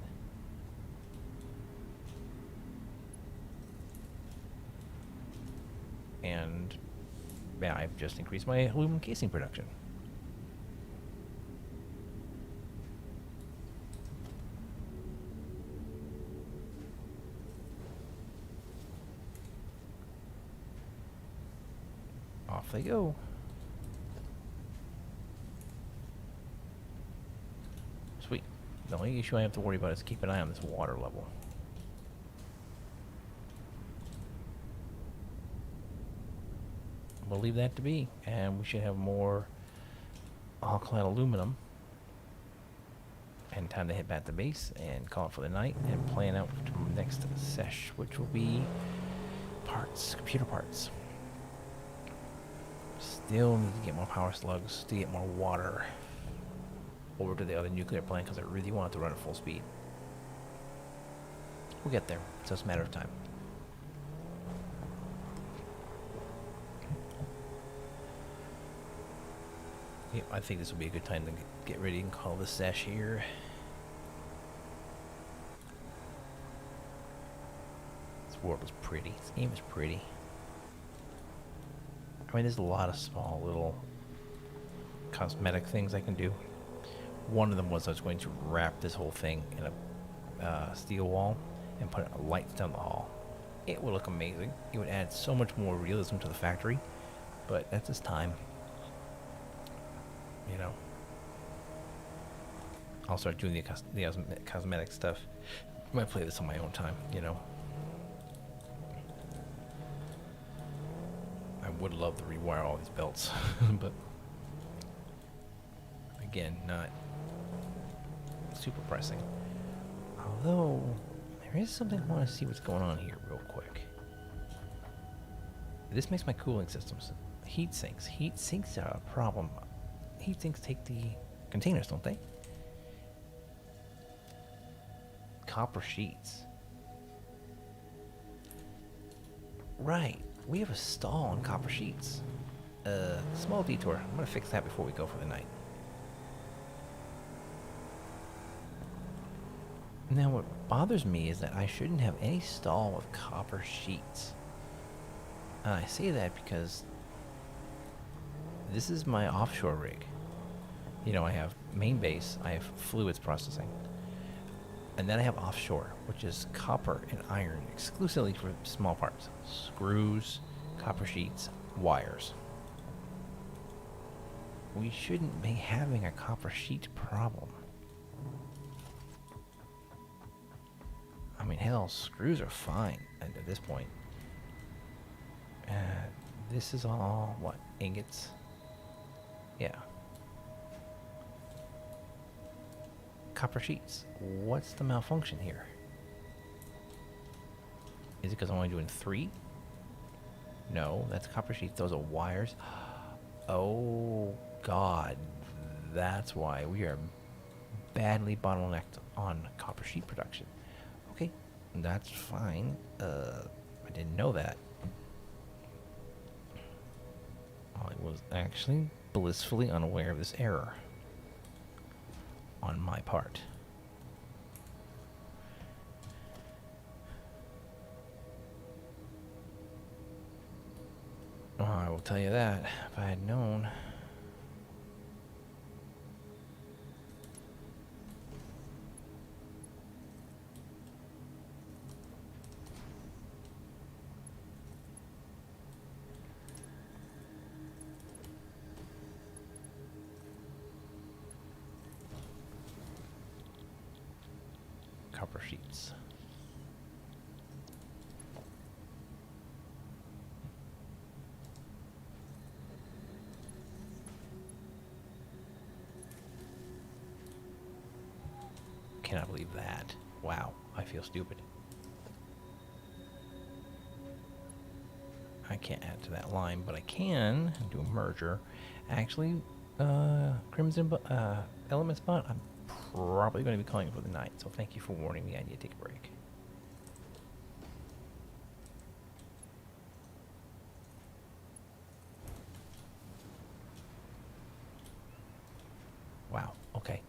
Speaker 1: And yeah, I've just increased my aluminum casing production. Off they go. Sweet. The only issue I have to worry about is keep an eye on this water level. We'll leave that to be, and we should have more all-clad aluminum. And time to hit back the base and call it for the night and plan out to the next sesh, which will be parts, computer parts. Still need to get more power slugs to get more water over to the other nuclear plant because I really want it to run at full speed. We'll get there. It's just a matter of time. Yeah, I think this will be a good time to get ready and call this sesh here. This world is pretty. This game is pretty. I mean, there's a lot of small little cosmetic things I can do. One of them was I was going to wrap this whole thing in a steel wall and put lights down the hall. It would look amazing. It would add so much more realism to the factory, but that's just time. You know, I'll start doing the cosmetic stuff. I might play this on my own time, you know. I would love to rewire all these belts, but again, not super pressing. Although, there is something I want to see what's going on here real quick. This makes my cooling systems. Heat sinks. Heat sinks are a problem. Heat sinks take the containers, don't they? Copper sheets. Right. We have a stall on copper sheets. Small detour. I'm gonna fix that before we go for the night. Now what bothers me is that I shouldn't have any stall with copper sheets. I say that because this is my offshore rig. You know, I have main base, I have fluids processing. And then I have offshore, which is copper and iron exclusively for small parts. Screws, copper sheets, wires. We shouldn't be having a copper sheet problem. I mean, hell, screws are fine at this point. This is all, what, ingots? Yeah. Copper sheets. What's the malfunction here? Is it because I'm only doing 3? No, that's copper sheets. Those are wires. Oh, God. That's why we are badly bottlenecked on copper sheet production. Okay, that's fine. I didn't know that. I was actually blissfully unaware of this error on my part. Oh, I will tell you that, if I had known. Copper sheets. Cannot believe that. Wow, I feel stupid. I can't add to that line, but I can do a merger. Actually, Crimson Element Spot, I'm probably going to be calling for the night, so thank you for warning me I need to take a break. Wow, okay.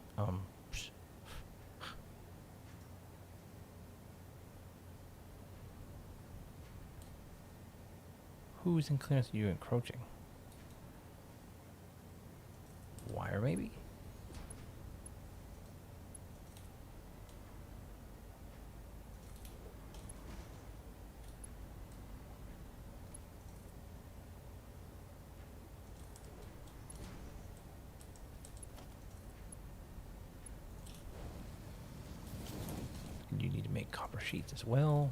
Speaker 1: Who's in clearance of you encroaching? Wire, maybe? You need to make copper sheets as well.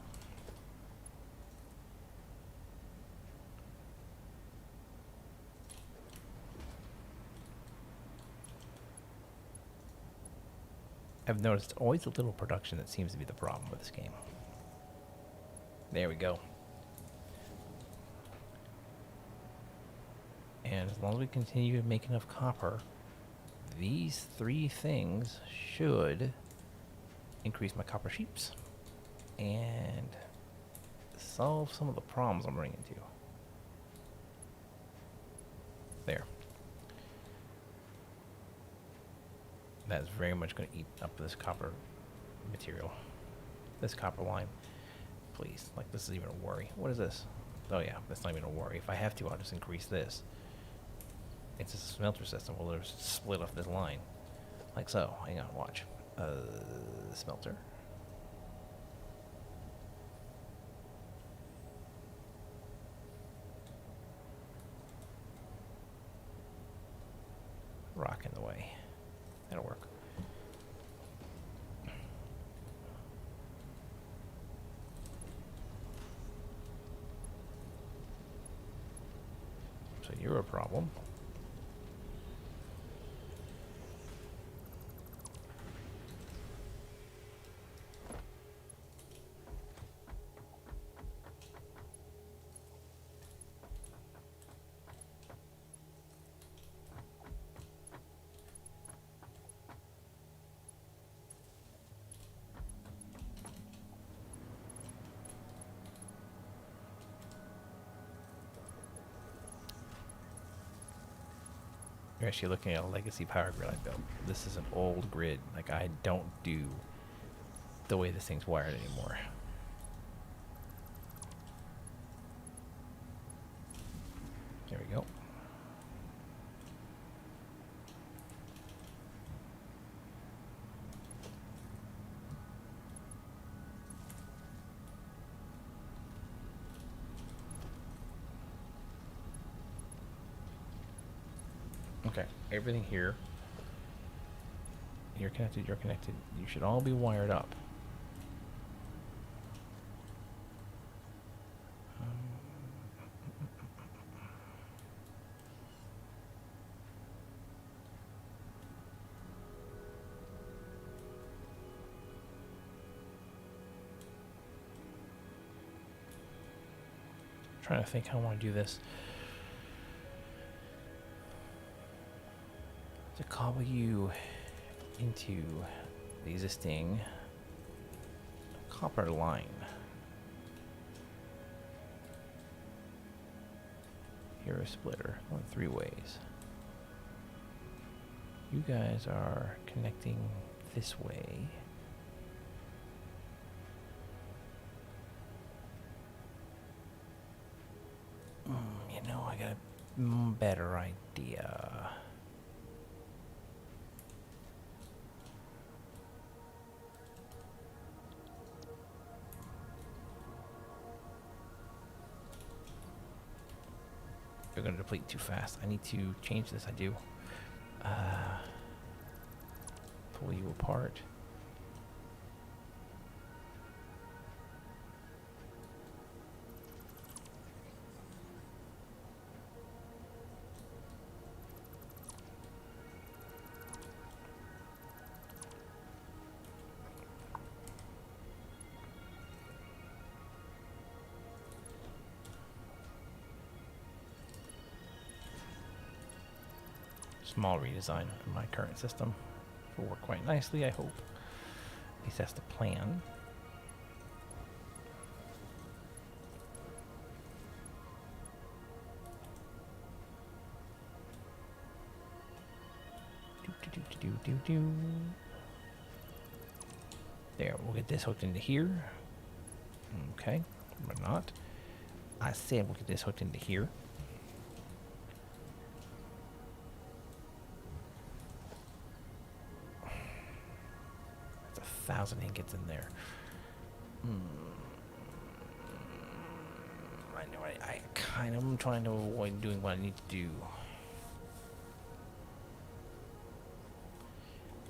Speaker 1: I've noticed always a little production that seems to be the problem with this game. There we go. And as long as we continue to make enough copper, these 3 things should increase my copper sheets and solve some of the problems I'm running into. There. That is very much going to eat up this copper material. This copper line. Please. Like, this is even a worry. What is this? Oh, yeah. That's not even a worry. If I have to, I'll just increase this. It's a smelter system. We'll just split off this line. Like so. Hang on. Watch. Smelter. Rock in the way. That'll work. So you're a problem. You're actually looking at a legacy power grid I built. This is an old grid. Like, I don't do the way this thing's wired anymore. There we go. Okay, everything here. You're connected, you're connected. You should all be wired up. Trying to think how I want to do this. To cobble you into the existing copper line. Here a splitter, going 3 ways. You guys are connecting this way. You know, I got a better idea. You're going to deplete too fast. I need to change this. I do. Pull you apart. Small redesign of my current system will work quite nicely, I hope. At least that's the plan. There, we'll get this hooked into here. Okay, or not. I said we'll get this hooked into here. That's 1,000 ingots in there. I know I kind of am trying to avoid doing what I need to do.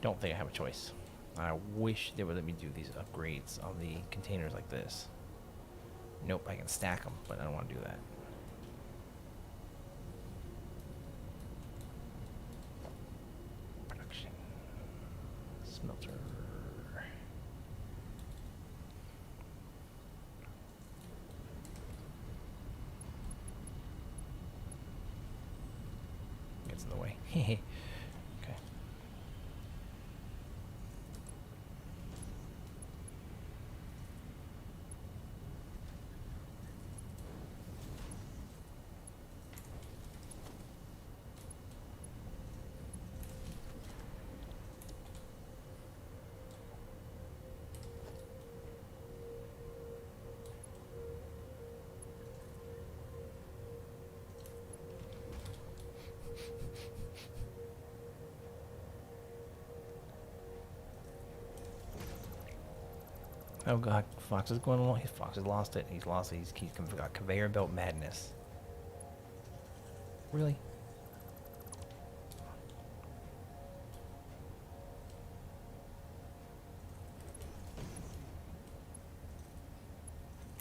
Speaker 1: Don't think I have a choice. I wish they would let me do these upgrades on the containers like this. Nope, I can stack them, but I don't want to do that. Production. Smelter. Gets in the way. Okay. Oh god, Fox is going along. Fox has lost it. He's lost it. He's got conveyor belt madness. Really?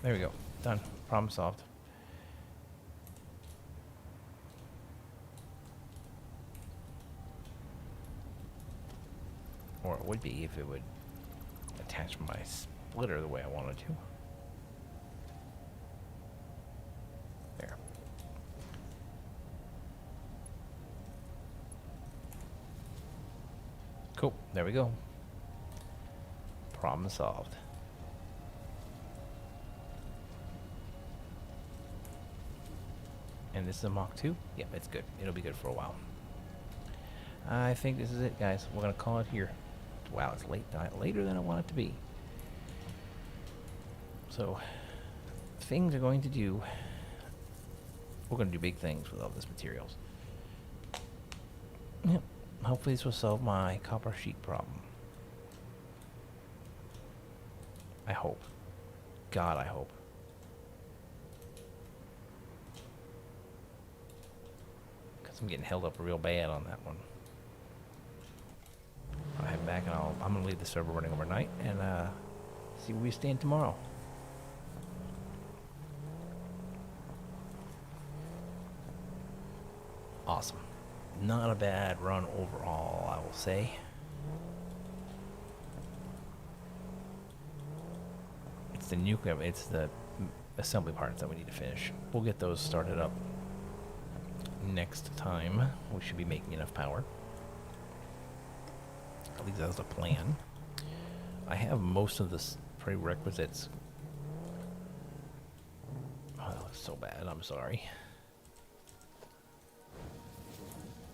Speaker 1: There we go. Done. Problem solved. Or it would be if it would attach my splitter the way I wanted to. There. Cool. There we go. Problem solved. And this is a Mach 2? Yep, it's good. It'll be good for a while. I think this is it, guys. We're going to call it here. Wow, it's late. Later than I want it to be. So, things are going to do... We're going to do big things with all this materials. Yep. Hopefully this will solve my copper sheet problem. I hope. God, I hope. I'm getting held up real bad on that one. I'll head back and I'm gonna leave the server running overnight and see where we stand tomorrow. Awesome. Not a bad run overall, I will say. It's the nuclear, it's the assembly parts that we need to finish. We'll get those started up next time. We should be making enough power. At least that's the plan. I have most of the prerequisites. Oh, that looks so bad. I'm sorry.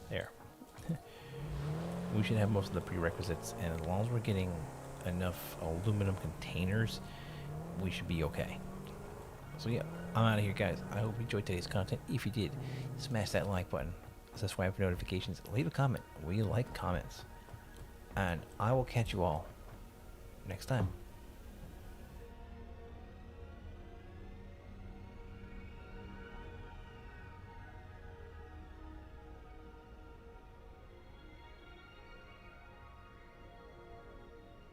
Speaker 1: There. We should have most of the prerequisites, and as long as we're getting enough aluminum containers, we should be okay. So yeah, I'm out of here, guys. I hope you enjoyed today's content. If you did, smash that like button, subscribe for notifications, leave a comment. We like comments. And I will catch you all next time.